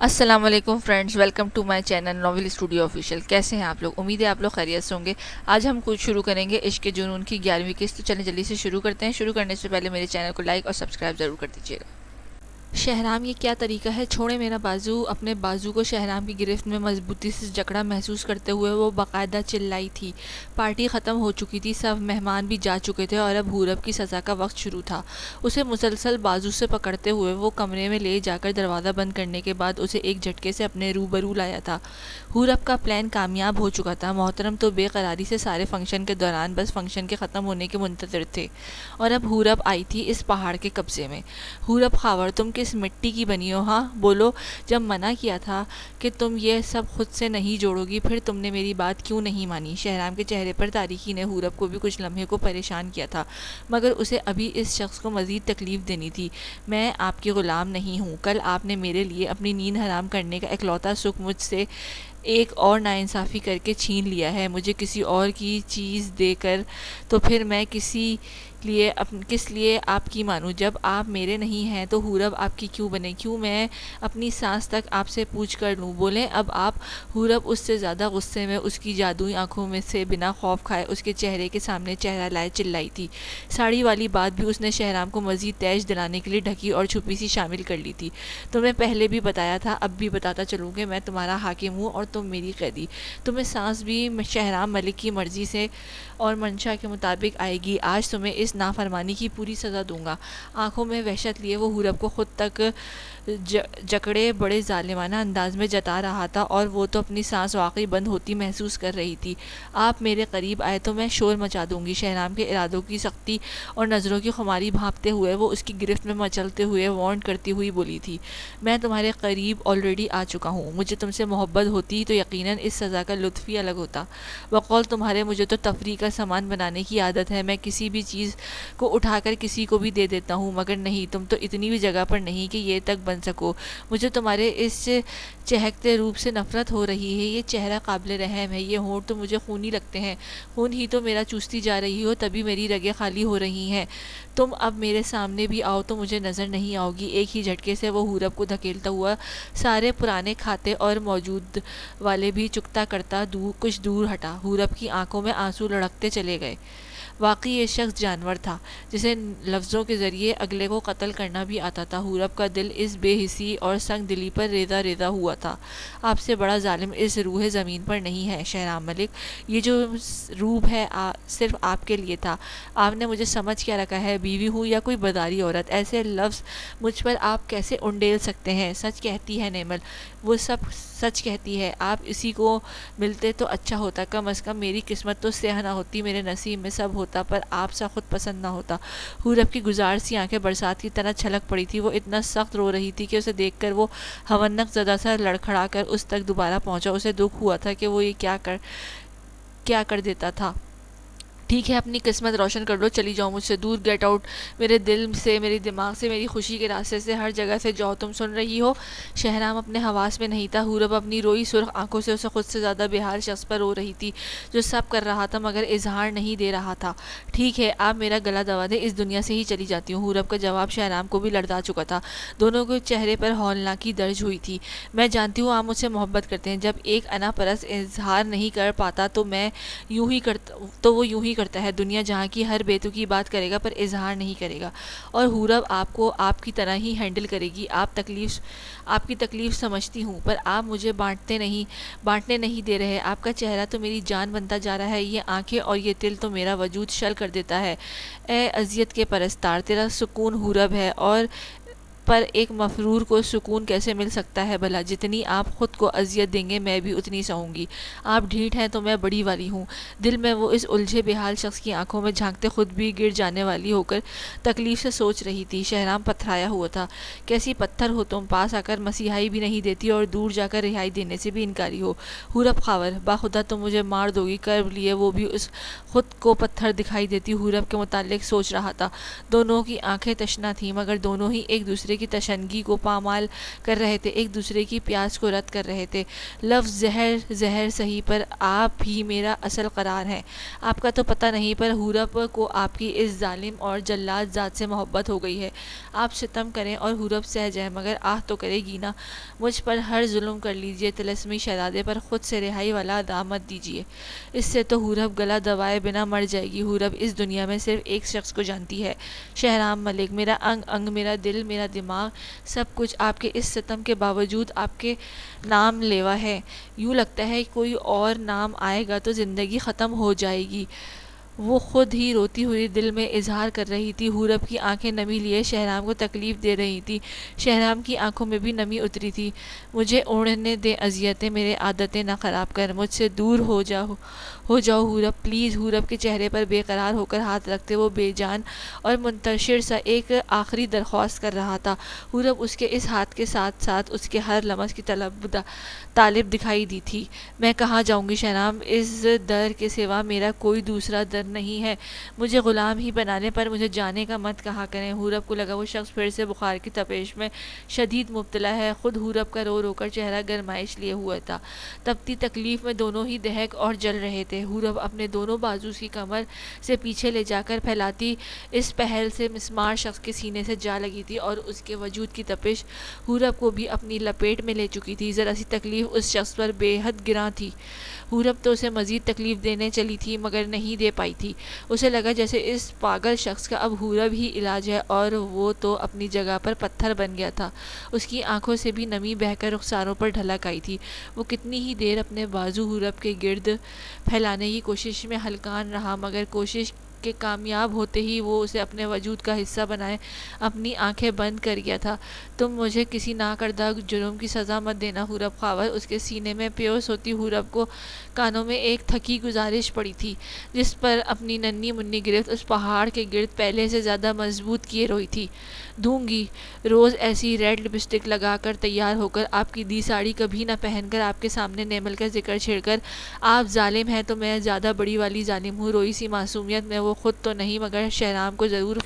السلام علیکم friends, welcome to my channel Novel Studio Official. کیسے ہیں آپ لوگ؟ امید ہے آپ لوگ خیریت سے ہوں گے۔ آج ہم کچھ شروع کریں گے عشق کے جنون کی 11ویں قسط۔ تو چلیں جلدی سے شروع کرتے ہیں۔ شروع کرنے سے پہلے میرے چینل کو لائک اور سبسکرائب ضرور کر دیجیے گا۔ شہرام یہ کیا طریقہ ہے، چھوڑے میرا بازو۔ اپنے بازو کو شہرام کی گرفت میں مضبوطی سے جکڑا محسوس کرتے ہوئے وہ باقاعدہ چلائی تھی۔ پارٹی ختم ہو چکی تھی، سب مہمان بھی جا چکے تھے اور اب حورب کی سزا کا وقت شروع تھا۔ اسے مسلسل بازو سے پکڑتے ہوئے وہ کمرے میں لے جا کر دروازہ بند کرنے کے بعد اسے ایک جھٹکے سے اپنے روبرو لایا تھا۔ حورب کا پلان کامیاب ہو چکا تھا۔ محترم تو بے قراری سے سارے فنکشن کے دوران بس فنکشن کے ختم ہونے کے منتظر تھے، اور اب حورب آئی تھی اس پہاڑ کے قبضے میں۔ حورب خاور، تم کس مٹی کی بنی ہو؟ ہاں بولو، جب منع کیا تھا کہ تم یہ سب خود سے نہیں جوڑو گی، پھر تم نے میری بات کیوں نہیں مانی؟ شہرام کے چہرے پر تاریکی نے حورب کو بھی کچھ لمحے کو پریشان کیا تھا، مگر اسے ابھی اس شخص کو مزید تکلیف دینی تھی۔ میں آپ کی غلام نہیں ہوں۔ کل آپ نے میرے لیے اپنی نیند حرام کرنے کا اکلوتا سکھ مجھ سے ایک اور ناانصافی کر کے چھین لیا ہے، مجھے کسی اور کی چیز دے کر۔ تو پھر میں کس لیے آپ کی مانوں؟ جب آپ میرے نہیں ہیں تو حورب آپ کی کیوں بنے؟ کیوں میں اپنی سانس تک آپ سے پوچھ کر لوں؟ بولیں اب آپ۔ حورب اس سے زیادہ غصے میں اس کی جادوئی آنکھوں میں سے بنا خوف کھائے اس کے چہرے کے سامنے چہرہ لائے چلائی تھی۔ ساڑی والی بات بھی اس نے شہرام کو مزید تیش دلانے کے لیے ڈھکی اور چھپی سی شامل کر لی تھی۔ تمہیں پہلے بھی بتایا تھا، اب بھی بتاتا چلوں کہ میں تمہارا حاکم ہوں اور تم میری قیدی۔ تمہیں سانس بھی شہرام ملک کی مرضی سے اور منشا کے مطابق آئے گی۔ آج تمہیں اس نافرمانی کی پوری سزا دوں گا۔ آنکھوں میں وحشت لیے وہ حورب کو خود تک جکڑے بڑے ظالمانہ انداز میں جتا رہا تھا، اور وہ تو اپنی سانس واقعی بند ہوتی محسوس کر رہی تھی۔ آپ میرے قریب آئے تو میں شور مچا دوں گی۔ شہرام کے ارادوں کی سختی اور نظروں کی خماری بھانپتے ہوئے وہ اس کی گرفت میں مچلتے ہوئے وارن کرتی ہوئی بولی تھی، میں تمہارے قریب آلریڈی آ چکا ہوں۔ مجھے تم سے محبت ہوتی تو یقیناً اس سزا کا لطف ہی الگ ہوتا۔ بقول تمہارے مجھے تو تفریح کا سامان بنانے کی عادت ہے، میں کسی بھی چیز کو اٹھا کر کسی کو بھی دے دیتا ہوں، مگر نہیں، تم تو اتنی بھی جگہ پر نہیں کہ یہ تک بن سکو۔ مجھے تمہارے اس چہکتے روپ سے نفرت ہو رہی ہے، یہ چہرہ قابل رحم ہے، یہ ہونٹ تو مجھے خونی لگتے ہیں، خون ہی تو میرا چوستی جا رہی ہو تبھی میری رگیں خالی ہو رہی ہیں۔ تم اب میرے سامنے بھی آؤ تو مجھے نظر نہیں آؤ گی۔ ایک ہی جھٹکے سے وہ حورب کو دھکیلتا ہوا سارے پرانے کھاتے اور موجود والے بھی چکتا کرتا کچھ دور ہٹا۔ حورب کی آنکھوں میں آنسو لڑکتے چلے گئے۔ واقعی یہ شخص جانور تھا جسے لفظوں کے ذریعے اگلے کو قتل کرنا بھی آتا تھا۔ حورب کا دل اس بے حسی اور سنگ دلی پر ریزہ ریزہ ہوا تھا۔ آپ سے بڑا ظالم اس روح زمین پر نہیں ہے شہرام ملک۔ یہ جو روب ہے صرف آپ کے لیے تھا۔ آپ نے مجھے سمجھ کیا رکھا ہے، بیوی ہوں یا کوئی بداری عورت؟ ایسے لفظ مجھ پر آپ کیسے انڈیل سکتے ہیں؟ سچ کہتی ہے نیمل، وہ سب سچ کہتی ہے۔ آپ اسی کو ملتے تو اچھا ہوتا، کم از کم میری قسمت تو سیاہ نہ ہوتی، میرے نصیب میں سب ہوتا، پر آپ سا خود پسند نہ ہوتا۔ حورب کی گزار سی آنکھیں برسات کی طرح چھلک پڑی تھی۔ وہ اتنا سخت رو رہی تھی کہ اسے دیکھ کر وہ ہونک زدہ سا لڑکھڑا کر اس تک دوبارہ پہنچا۔ اسے دکھ ہوا تھا کہ وہ یہ کیا کر دیتا تھا۔ ٹھیک ہے، اپنی قسمت روشن کر لو، چلی جاؤ مجھ سے دور، گیٹ آؤٹ، میرے دل سے، میری دماغ سے، میری خوشی کے راستے سے، ہر جگہ سے جاؤ۔ تم سن رہی ہو؟ شہرام اپنے حواس میں نہیں تھا۔ حورب اپنی روئی سرخ آنکھوں سے اسے خود سے زیادہ بے حال شخص پر رو رہی تھی جو سب کر رہا تھا مگر اظہار نہیں دے رہا تھا۔ ٹھیک ہے، آپ میرا گلا دبا دیں، اس دنیا سے ہی چلی جاتی ہوں۔ حورب کا جواب شہرام کو بھی لرزا چکا تھا۔ دونوں کے چہرے پر ہولناکی درج ہوئی تھی۔ میں جانتی ہوں آپ مجھ سے محبت کرتے ہیں۔ جب ایک انا پرست اظہار نہیں کر پاتا تو وہ یوں ہی کرتا ہے۔ دنیا جہاں کی ہر بیتوکی بات کرے گا پر اظہار نہیں کرے گا، اور حورب آپ کو آپ کی طرح ہی ہینڈل کرے گی۔ آپ کی تکلیف سمجھتی ہوں، پر آپ مجھے بانٹنے نہیں دے رہے۔ آپ کا چہرہ تو میری جان بنتا جا رہا ہے، یہ آنکھیں اور یہ دل تو میرا وجود شل کر دیتا ہے۔ اے اذیت کے پرستار، تیرا سکون حورب ہے، اور پر ایک مفرور کو سکون کیسے مل سکتا ہے بھلا؟ جتنی آپ خود کو اذیت دیں گے میں بھی اتنی سہوں گی۔ آپ ڈھیٹ ہیں تو میں بڑی والی ہوں۔ دل میں وہ اس الجھے بے حال شخص کی آنکھوں میں جھانکتے خود بھی گر جانے والی ہو کر تکلیف سے سوچ رہی تھی۔ شہرام پتھرایا ہوا تھا۔ کیسی پتھر ہو تم، پاس آ کر مسیحائی بھی نہیں دیتی اور دور جا کر رہائی دینے سے بھی انکاری ہو۔ حورب خاور، باخدا تم مجھے مار دو گی، کر لیے وہ بھی اس خود کو پتھر دکھائی دیتی حورب کے متعلق سوچ رہا تھا۔ دونوں کی آنکھیں تشنہ تھیں مگر دونوں ہی ایک دوسرے دوسرے کی تشنگی کو پامال کر رہے تھے، ایک دوسرے کی پیاس کو رد کر رہے تھے۔ لفظ زہر صحیح، پر آپ ہی میرا اصل قرار ہیں۔ آپ کا تو پتہ نہیں، پر حورب کو آپ کی اس ظالم اور جلاد ذات سے محبت ہو گئی ہے۔ آپ ستم کریں اور حورب سہ جائے، مگر آہ تو کرے گی نا۔ مجھ پر ہر ظلم کر لیجئے، طلسمی شہزادے پر خود سے رہائی والا دامت دیجئے۔ اس سے تو حورب گلا دبائے بنا مر جائے گی۔ حورب اس دنیا میں صرف ایک شخص کو جانتی ہے، شہرام ملک۔ میرا انگ انگ، میرا دل، میرا دماغ، سب کچھ آپ کے اس ستم کے باوجود آپ کے نام لیوا ہے۔ یوں لگتا ہے کوئی اور نام آئے گا تو زندگی ختم ہو جائے گی۔ وہ خود ہی روتی ہوئی دل میں اظہار کر رہی تھی۔ حورب کی آنکھیں نمی لیے شہرام کو تکلیف دے رہی تھی۔ شہرام کی آنکھوں میں بھی نمی اتری تھی۔ مجھے اوڑھنے دے اذیتیں، میرے عادتیں نہ خراب کر، مجھ سے دور ہو جاؤ حورب پلیز۔ حورب کے چہرے پر بے قرار ہو کر ہاتھ رکھتے وہ بے جان اور منتشر سا ایک آخری درخواست کر رہا تھا۔ حورب اس کے اس ہاتھ کے ساتھ ساتھ اس کے ہر لمس کی طالب دکھائی دی تھی۔ میں کہاں جاؤں گی شہرام؟ اس در کے سوا میرا کوئی دوسرا در نہیں ہے۔ مجھے غلام ہی بنانے پر مجھے جانے کا مت کہا کریں۔ حورب کو لگا وہ شخص پھر سے بخار کی تپش میں شدید مبتلا ہے۔ خود حورب کا رو رو کر چہرہ گرمائش لیے ہوا تھا۔ تپتی تکلیف میں دونوں ہی دہک اور جل رہے تھے۔ حورب اپنے دونوں بازو کی کمر سے پیچھے لے جا کر پھیلاتی اس پہل سے مسمار شخص کے سینے سے جا لگی تھی، اور اس کے وجود کی تپش حورب کو بھی اپنی لپیٹ میں لے چکی تھی۔ ذرا سی تکلیف اس شخص پر بے حد گراں تھی۔ حورب تو اسے مزید تکلیف دینے چلی تھی، مگر نہیں دے پائی تھی۔ اسے لگا جیسے اس پاگل شخص کا اب حورب ہی علاج ہے، اور وہ تو اپنی جگہ پر پتھر بن گیا تھا۔ اس کی آنکھوں سے بھی نمی بہہ کر رخساروں پر ڈھلک آئی تھی۔ وہ کتنی ہی دیر اپنے بازو حورب کے گرد پھیلانے کی کوشش میں ہلکان رہا، مگر کوشش کے کامیاب ہوتے ہی وہ اسے اپنے وجود کا حصہ بنائے اپنی آنکھیں بند کر گیا تھا۔ تم مجھے کسی ناکردہ جرم کی سزا مت دینا حورب خاور۔ اس کے سینے میں پیوس ہوتی حورب کو کانوں میں ایک تھکی گزارش پڑی تھی، جس پر اپنی ننھی منھی گرفت اس پہاڑ کے گرد پہلے سے زیادہ مضبوط کیے روئی تھی۔ دوں گی روز ایسی ریڈ لپسٹک لگا کر تیار ہو کر، آپ کی دی ساڑی کبھی نہ پہن کر، آپ کے سامنے نیمل کا ذکر چھیڑ کر۔ آپ ظالم ہیں تو میں زیادہ بڑی والی ظالم ہوں۔ روئی سی معصومیت میں وہ خود تو نہیں، مگر شہرام کو ضرور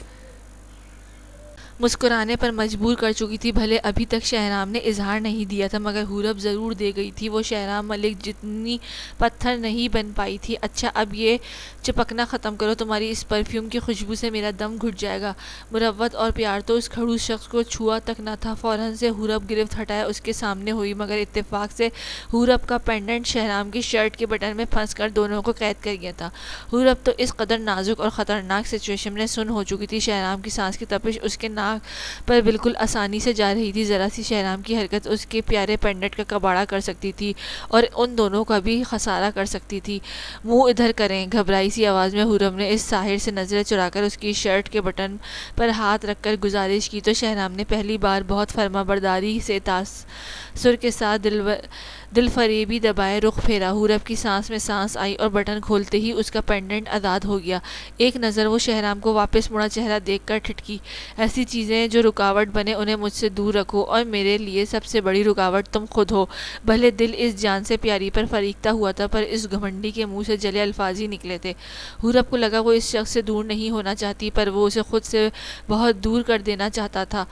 مسکرانے پر مجبور کر چکی تھی۔ بھلے ابھی تک شہرام نے اظہار نہیں دیا تھا، مگر حورب ضرور دے گئی تھی۔ وہ شہرام ملک جتنی پتھر نہیں بن پائی تھی۔ اچھا اب یہ چپکنا ختم کرو، تمہاری اس پرفیوم کی خوشبو سے میرا دم گھٹ جائے گا۔ مروت اور پیار تو اس کھڑوس شخص کو چھوا تک نہ تھا۔ فوراً سے حورب گرفت ہٹائے اس کے سامنے ہوئی، مگر اتفاق سے حورب کا پینڈنٹ شہرام کی شرٹ کے بٹن میں پھنس کر دونوں کو قید کر گیا تھا۔ حورب تو اس قدر نازک اور خطرناک سچویشن میں سن ہو چکی تھی۔ شہرام کی سانس کی تپش اس کے ناک پر بالکل آسانی سے جا رہی تھی۔ ذرا سی شہرام کی حرکت اس کے پیارے پینڈنٹ کا کباڑہ کر سکتی تھی، اور ان دونوں کا بھی خسارہ کر سکتی تھی۔ منہ ادھر کریں، گھبرائی سی آواز میں حورب نے اس ساحر سے نظریں چرا کر اس کی شرٹ کے بٹن پر ہاتھ رکھ کر گزارش کی، تو شہرام نے پہلی بار بہت فرما برداری سے تاثر کے ساتھ دل فریبی دبائے رخ پھیرا۔ حورب کی سانس میں سانس آئی، اور بٹن کھولتے ہی اس کا پینڈنٹ آزاد ہو گیا۔ ایک نظر وہ شہرام کو واپس مڑا چہرہ دیکھ کر ٹھٹکی۔ ایسی چیزیں جو رکاوٹ بنے انہیں مجھ سے دور رکھو، اور میرے لیے سب سے بڑی رکاوٹ تم خود ہو۔ بھلے دل اس جان سے پیاری پر فریختہ ہوا تھا، پر اس گھمنڈی کے منہ سے جلے الفاظ ہی نکلے تھے۔ حورب کو لگا وہ اس شخص سے دور نہیں ہونا چاہتی، پر وہ اسے خود سے بہت دور کر دینا چاہتا تھا۔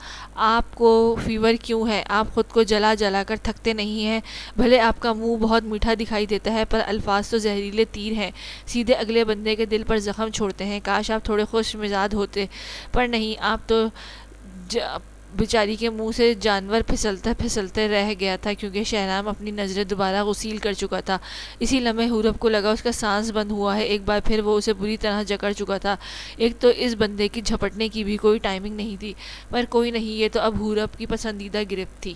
آپ کو فیور کیوں ہے؟ آپ خود کو جلا جلا کر تھکتے نہیں ہیں؟ بھلے آپ کا منہ بہت میٹھا دکھائی دیتا ہے، پر الفاظ تو زہریلے تیر ہیں، سیدھے اگلے بندے کے دل پر زخم چھوڑتے ہیں۔ کاش آپ تھوڑے خوش مزاج ہوتے، پر نہیں، آپ تو بیچاری کے منہ سے جانور پھسلتے پھسلتے رہ گیا تھا، کیونکہ شہرام اپنی نظریں دوبارہ غسیل کر چکا تھا۔ اسی لمحے حورب کو لگا اس کا سانس بند ہوا ہے۔ ایک بار پھر وہ اسے بری طرح جکڑ چکا تھا۔ ایک تو اس بندے کی جھپٹنے کی بھی کوئی ٹائمنگ نہیں تھی، پر کوئی نہیں، یہ تو اب حورب کی پسندیدہ گرفت تھی۔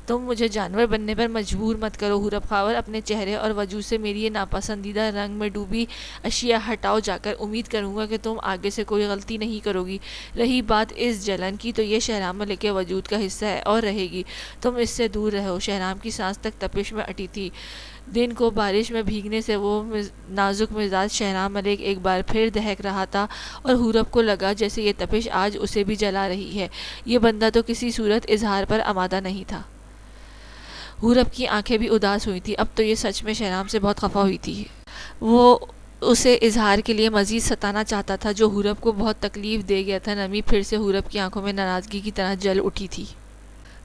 تم مجھے جانور بننے پر مجبور مت کرو حورب خاور۔ اپنے چہرے اور وجود سے میری یہ ناپسندیدہ رنگ میں ڈوبی اشیاء ہٹاؤ جا کر۔ امید کروں گا کہ تم آگے سے کوئی غلطی نہیں کرو گی۔ رہی بات اس جلن کی، تو یہ شہرام ملک کے وجود کا حصہ ہے اور رہے گی۔ تم اس سے دور رہو۔ شہرام کی سانس تک تپش میں اٹی تھی۔ دن کو بارش میں بھیگنے سے وہ نازک مزاج شہرام ملک ایک بار پھر دہک رہا تھا، اور حورب کو لگا جیسے یہ تپش آج اسے بھی جلا رہی ہے۔ یہ بندہ تو کسی صورت اظہار پر آمادہ نہیں تھا۔ حورب کی آنکھیں بھی اداس ہوئی تھیں۔ اب تو یہ سچ میں شہرام سے بہت خفا ہوئی تھی۔ وہ اسے اظہار کے لیے مزید ستانا چاہتا تھا، جو حورب کو بہت تکلیف دے گیا تھا۔ نرمی پھر سے حورب کی آنکھوں میں ناراضگی کی طرح جل اٹھی تھی۔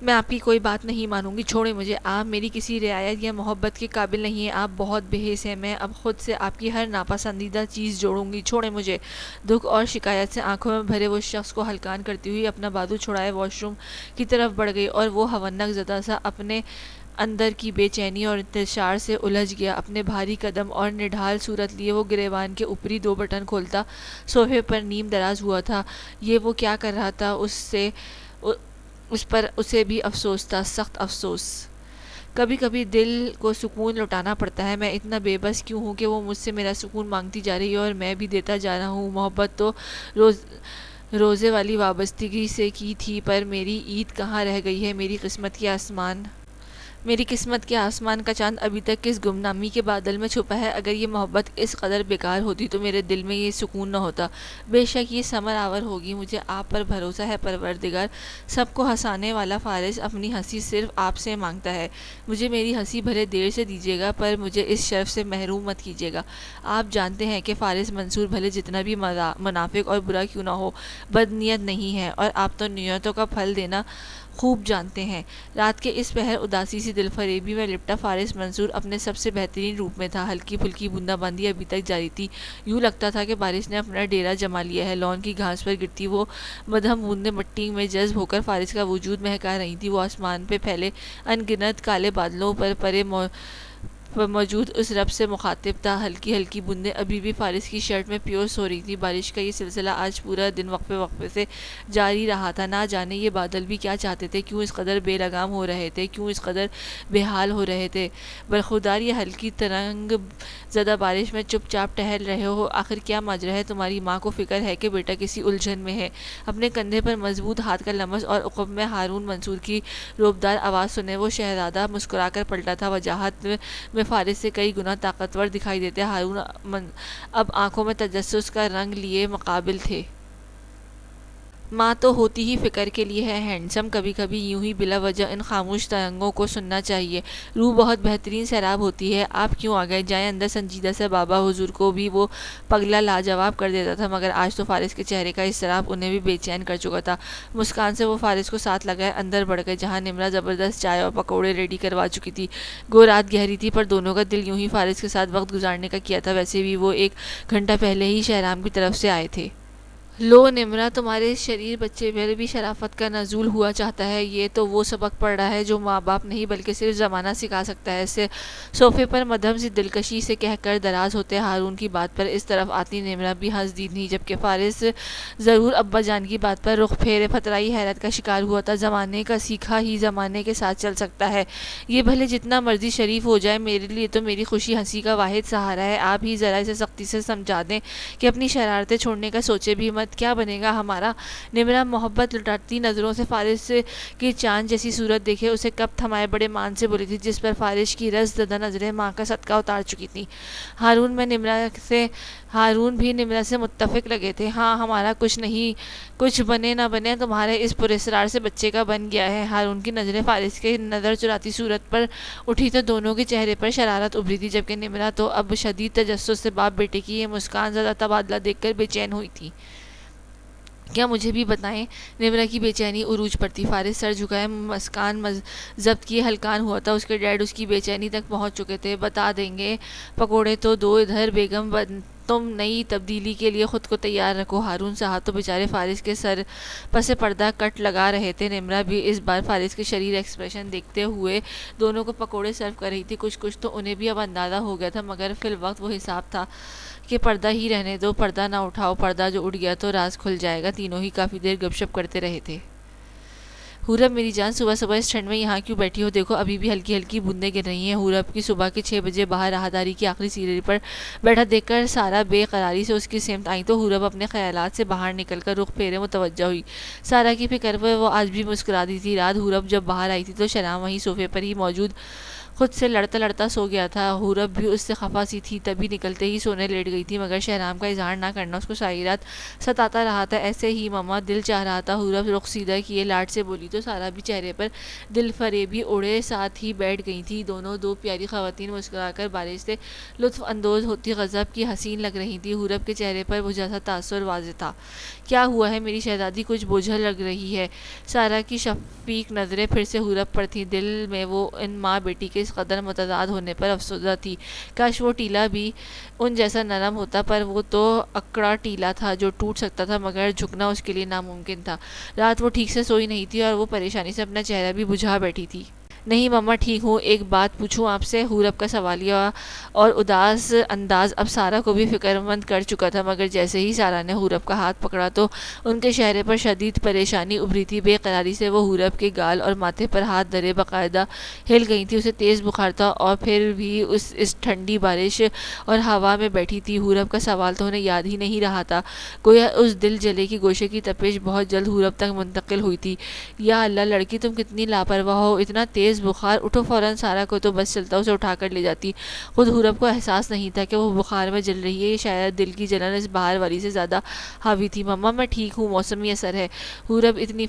میں آپ کی کوئی بات نہیں مانوں گی، چھوڑیں مجھے، آپ میری کسی رعایت یا محبت کے قابل نہیں ہیں، آپ بہت بے حس ہیں، میں اب خود سے آپ کی ہر ناپسندیدہ چیز جوڑوں گی، چھوڑیں مجھے۔ دکھ اور شکایت سے آنکھوں میں بھرے وہ شخص کو ہلکان کرتی ہوئی اپنا بازو چھڑائے واش روم کی طرف بڑھ گئی، اور وہ ہونک زدہ سا اپنے اندر کی بے چینی اور انتشار سے الجھ گیا۔ اپنے بھاری قدم اور نڈھال صورت لیے وہ گریبان کے اوپری 2 بٹن کھولتا صوفے پر نیم دراز ہوا تھا۔ یہ وہ کیا کر رہا تھا، اس پر اسے بھی افسوس تھا، سخت افسوس۔ کبھی کبھی دل کو سکون لوٹانا پڑتا ہے، میں اتنا بے بس کیوں ہوں کہ وہ مجھ سے میرا سکون مانگتی جا رہی ہے اور میں بھی دیتا جا رہا ہوں۔ محبت تو روزے والی وابستگی سے کی تھی، پر میری عید کہاں رہ گئی ہے، میری قسمت کے آسمان کا چاند ابھی تک کس گمنامی کے بادل میں چھپا ہے۔ اگر یہ محبت اس قدر بیکار ہوتی تو میرے دل میں یہ سکون نہ ہوتا۔ بے شک یہ ثمر آور ہوگی، مجھے آپ پر بھروسہ ہے پروردگار۔ سب کو ہنسانے والا فارس اپنی ہنسی صرف آپ سے مانگتا ہے، مجھے میری ہنسی بھلے دیر سے دیجیے گا، پر مجھے اس شرف سے محروم مت کیجیے گا۔ آپ جانتے ہیں کہ فارس منصور بھلے جتنا بھی منافق اور برا کیوں نہ ہو، بد نیت نہیں ہے، اور آپ تو نیتوں کا پھل دینا خوب جانتے ہیں۔ رات کے اس پہر اداسی سی دل فریبی میں لپٹا فارس منصور اپنے سب سے بہترین روپ میں تھا۔ ہلکی پھلکی بوندا باندی ابھی تک جاری تھی، یوں لگتا تھا کہ بارش نے اپنا ڈیرا جما لیا ہے۔ لان کی گھاس پر گرتی وہ مدھم بوندیں مٹی میں جذب ہو کر فارس کا وجود مہکا رہی تھی۔ وہ آسمان پہ پھیلے ان گنت کالے بادلوں پر پرے موجود اس رب سے مخاطب تھا۔ ہلکی ہلکی بوندیں ابھی بھی فارس کی شرٹ میں پیوست ہو رہی تھی۔ بارش کا یہ سلسلہ آج پورا دن وقفے وقفے سے جاری رہا تھا۔ نہ جانے یہ بادل بھی کیا چاہتے تھے، کیوں اس قدر بے لگام ہو رہے تھے، کیوں اس قدر بے حال ہو رہے تھے۔ برخودار یہ ہلکی ترنگ زدہ بارش میں چپ چاپ ٹہل رہے ہو، آخر کیا ماجرا ہے؟ تمہاری ماں کو فکر ہے کہ بیٹا کسی الجھن میں ہے؟ اپنے کندھے پر مضبوط ہاتھ کا لمس اور عقب میں ہارون منصور کی روبدار آواز سنے وہ شہزادہ مسکرا کر پلٹا تھا۔ وجاہت میں فارس سے کئی گنا طاقتور دکھائی دیتے ہارون اب آنکھوں میں تجسس کا رنگ لیے مقابل تھے۔ ماں تو ہوتی ہی فکر کے لیے ہے ہینڈسم، کبھی کبھی یوں ہی بلا وجہ ان خاموش ترنگوں کو سننا چاہیے۔ روح بہت بہترین سیراب ہوتی ہے، آپ کیوں آ گئے؟ جائیں اندر۔ سنجیدہ سے بابا حضور کو بھی وہ پگلا لاجواب کر دیتا تھا، مگر آج تو فارس کے چہرے کا اضطراب انہیں بھی بے چین کر چکا تھا۔ مسکان سے وہ فارس کو ساتھ لگائے اندر بڑھ گئے، جہاں نمرا زبردست چائے اور پکوڑے ریڈی کروا چکی تھی۔ گو رات گہری تھی، پر دونوں کا دل یوں ہی فارس کے ساتھ وقت گزارنے کا کیا تھا۔ ویسے بھی وہ 1 گھنٹہ پہلے ہی شہرام کی طرف سے آئے تھے۔ لو نمرا، تمہارے شریر بچے پر بھی شرافت کا نزول ہوا چاہتا ہے، یہ تو وہ سبق پڑھ رہا ہے جو ماں باپ نہیں بلکہ صرف زمانہ سکھا سکتا ہے۔ صوفے پر مدھم سی دلکشی سے کہہ کر دراز ہوتے ہارون کی بات پر اس طرف آتی نمرا بھی ہنس دی تھی، جبکہ فارس ضرور ابا جان کی بات پر رخ پھیرے فترائی حیرت کا شکار ہوا تھا۔ زمانے کا سیکھا ہی زمانے کے ساتھ چل سکتا ہے، یہ بھلے جتنا مرضی شریف ہو جائے، میرے لیے تو میری خوشی ہنسی کا واحد سہارا ہے۔ آپ ہی ذرا اسے سختی سے سمجھا دیں کہ اپنی شرارتیں چھوڑنے کا سوچے بھی مت، کیا بنے گا ہمارا؟ نمرا محبت لٹاتی نظروں سے فارس کی چاند جیسی صورت دیکھے اسے کب تھمائے بڑے مان سے بولی تھی، جس پر فارس کی رس زدہ نظریں ماں کا صدقہ اتار چکی تھیں۔ ہارون بھی نمرا سے متفق لگے تھے۔ ہاں، ہمارا کچھ نہیں، کچھ بنے نہ بنے تمہارے اس پراسرار سے بچے کا بن گیا ہے۔ ہارون کی نظریں فارس کے نظر چراتی صورت پر اٹھی تو دونوں کے چہرے پر شرارت ابھری تھی، جبکہ نمرا تو اب شدید تجسس سے باپ بیٹے کی یہ مسکان زدہ تبادلہ دیکھ کر بے چین ہوئی تھی۔ کیا مجھے بھی بتائیں؟ نمرا کی بے چینی عروج پر تھی۔ فارس سر جھکائے مسکان ضبط کیے ہلکان ہوا تھا۔ اس کے ڈیڈ اس کی بے چینی تک پہنچ چکے تھے۔ بتا دیں گے، پکوڑے تو دو ادھر، بیگم تم نئی تبدیلی کے لیے خود کو تیار رکھو۔ ہارون صاحب تو بیچارے فارس کے سر پس پردہ کٹ لگا رہے تھے۔ نمرا بھی اس بار فارس کے شریر ایکسپریشن دیکھتے ہوئے دونوں کو پکوڑے سرو کر رہی تھی۔ کچھ تو انہیں بھی اب اندازہ ہو گیا تھا، مگر فی الوقت وہ حساب تھا کہ پردہ ہی رہنے دو، پردہ نہ اٹھاؤ، پردہ جو اٹھ گیا تو راز کھل جائے گا۔ تینوں ہی کافی دیر گپ شپ کرتے رہے تھے۔ حورب میری جان، صبح صبح اس ٹھنڈ میں یہاں کیوں بیٹھی ہو؟ دیکھو ابھی بھی ہلکی ہلکی بوندیں گر رہی ہیں۔ حورب کی صبح کے 6 بجے باہر راہداری کی آخری سیڑھی پر بیٹھا دیکھ کر سارا بے قراری سے اس کی سمت آئی تو حورب اپنے خیالات سے باہر نکل کر رخ پھیرے متوجہ ہوئی۔ سارا کی فکر پر وہ آج بھی مسکرا دی تھی۔ رات حورب جب باہر آئی تھی تو شہرام وہیں صوفے پر ہی موجود خود سے لڑتا لڑتا سو گیا تھا۔ حورب بھی اس سے خفا سی تھی، تبھی نکلتے ہی سونے لیٹ گئی تھی، مگر شہرام کا اظہار نہ کرنا اس کو ساری رات ستاتا رہا تھا۔ ایسے ہی مما، دل چاہ رہا تھا۔ حورب رخ سیدھا کیے لاڈ سے بولی تو تو سارا بھی چہرے پر دل فریبی اڑے ساتھ ہی بیٹھ گئی تھی۔ دونوں دو پیاری خواتین مسکرا کر بارش سے لطف اندوز ہوتی غضب کی حسین لگ رہی تھی۔ حورب کے چہرے پر بجھا سا تاثر واضح تھا۔ کیا ہوا ہے میری شہزادی؟ کچھ بوجھل لگ رہی ہے۔ سارا کی شفیق نظریں پھر سے حورب پر تھیں۔ دل میں وہ ان ماں بیٹی کے اس قدر متضاد ہونے پر افسردہ تھی۔ کاش وہ ٹیلا بھی ان جیسا نرم ہوتا، پر وہ تو اکڑا ٹیلا تھا جو ٹوٹ سکتا تھا مگر جھکنا اس کے لیے ناممکن تھا۔ رات وہ ٹھیک سے سوئی نہیں تھی اور وہ پریشانی سے اپنا چہرہ بھی بجھا بیٹھی تھی۔ نہیں مما ٹھیک ہوں، ایک بات پوچھوں آپ سے؟ حورب کا سوالیہ اور اداس انداز اب سارا کو بھی فکر مند کر چکا تھا، مگر جیسے ہی سارا نے حورب کا ہاتھ پکڑا تو ان کے چہرے پر شدید پریشانی ابھری تھی۔ بے قراری سے وہ حورب کے گال اور ماتھے پر ہاتھ دھرے باقاعدہ ہل گئی تھی۔ اسے تیز بخار تھا اور پھر بھی اس ٹھنڈی بارش اور ہوا میں بیٹھی تھی۔ حورب کا سوال تو انہیں یاد ہی نہیں رہا تھا، گویا اس دل جلے کی گوشے کی تپش بہت جلد حورب تک منتقل ہوئی تھی۔ یا اللہ لڑکی تم کتنی لاپرواہ ہو، اتنا تیز بخار! اٹھو فوراً! سارا کو تو بس چلتا اسے اٹھا کر لے جاتی۔ خود حورب کو احساس نہیں تھا کہ وہ بخار میں جل رہی ہے، یہ شاید دل کی جلن اس باہر والی سے زیادہ حاوی تھی۔ مما میں ٹھیک ہوں، موسمی اثر ہے۔ حورب اتنی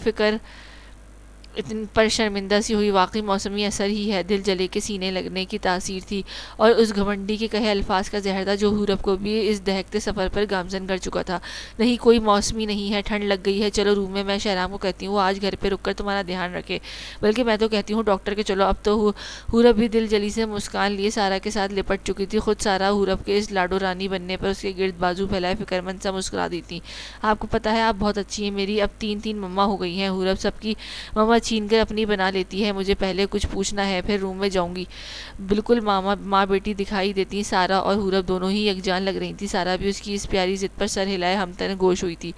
پر شرمندہ سی ہوئی۔ واقعی موسمی اثر ہی ہے، دل جلے کے سینے لگنے کی تاثیر تھی اور اس گھمنڈی کے کہے الفاظ کا زہر تھا جو حورب کو بھی اس دہکتے سفر پر گامزن کر چکا تھا۔ نہیں کوئی موسمی نہیں ہے، ٹھنڈ لگ گئی ہے، چلو روم میں شہرام کو کہتی ہوں وہ آج گھر پہ رک کر تمہارا دھیان رکھے، بلکہ میں تو کہتی ہوں ڈاکٹر کے چلو۔ اب تو حورب بھی دل جلی سے مسکان لیے سارا کے ساتھ لپٹ چکی تھی۔ خود سارا حورب کے اس لاڈو رانی بننے پر اس کے گرد بازو پھیلائے فکر مند سا مسکرا دی تھی۔ آپ کو پتہ ہے آپ بہت اچھی ہیں، میری اب تین مما ہو گئی ہیں۔ حورب سب کی مما چھین کر اپنی بنا لیتی ہے۔ مجھے پہلے کچھ پوچھنا ہے، پھر روم میں جاؤں گی۔ بالکل ماں بیٹی دکھائی دیتی سارا اور حورب دونوں ہی یکجان لگ رہی تھی۔ سارا بھی اس کی اس پیاری ضد پر سر ہلائے ہمتن گوش ہوئی تھی۔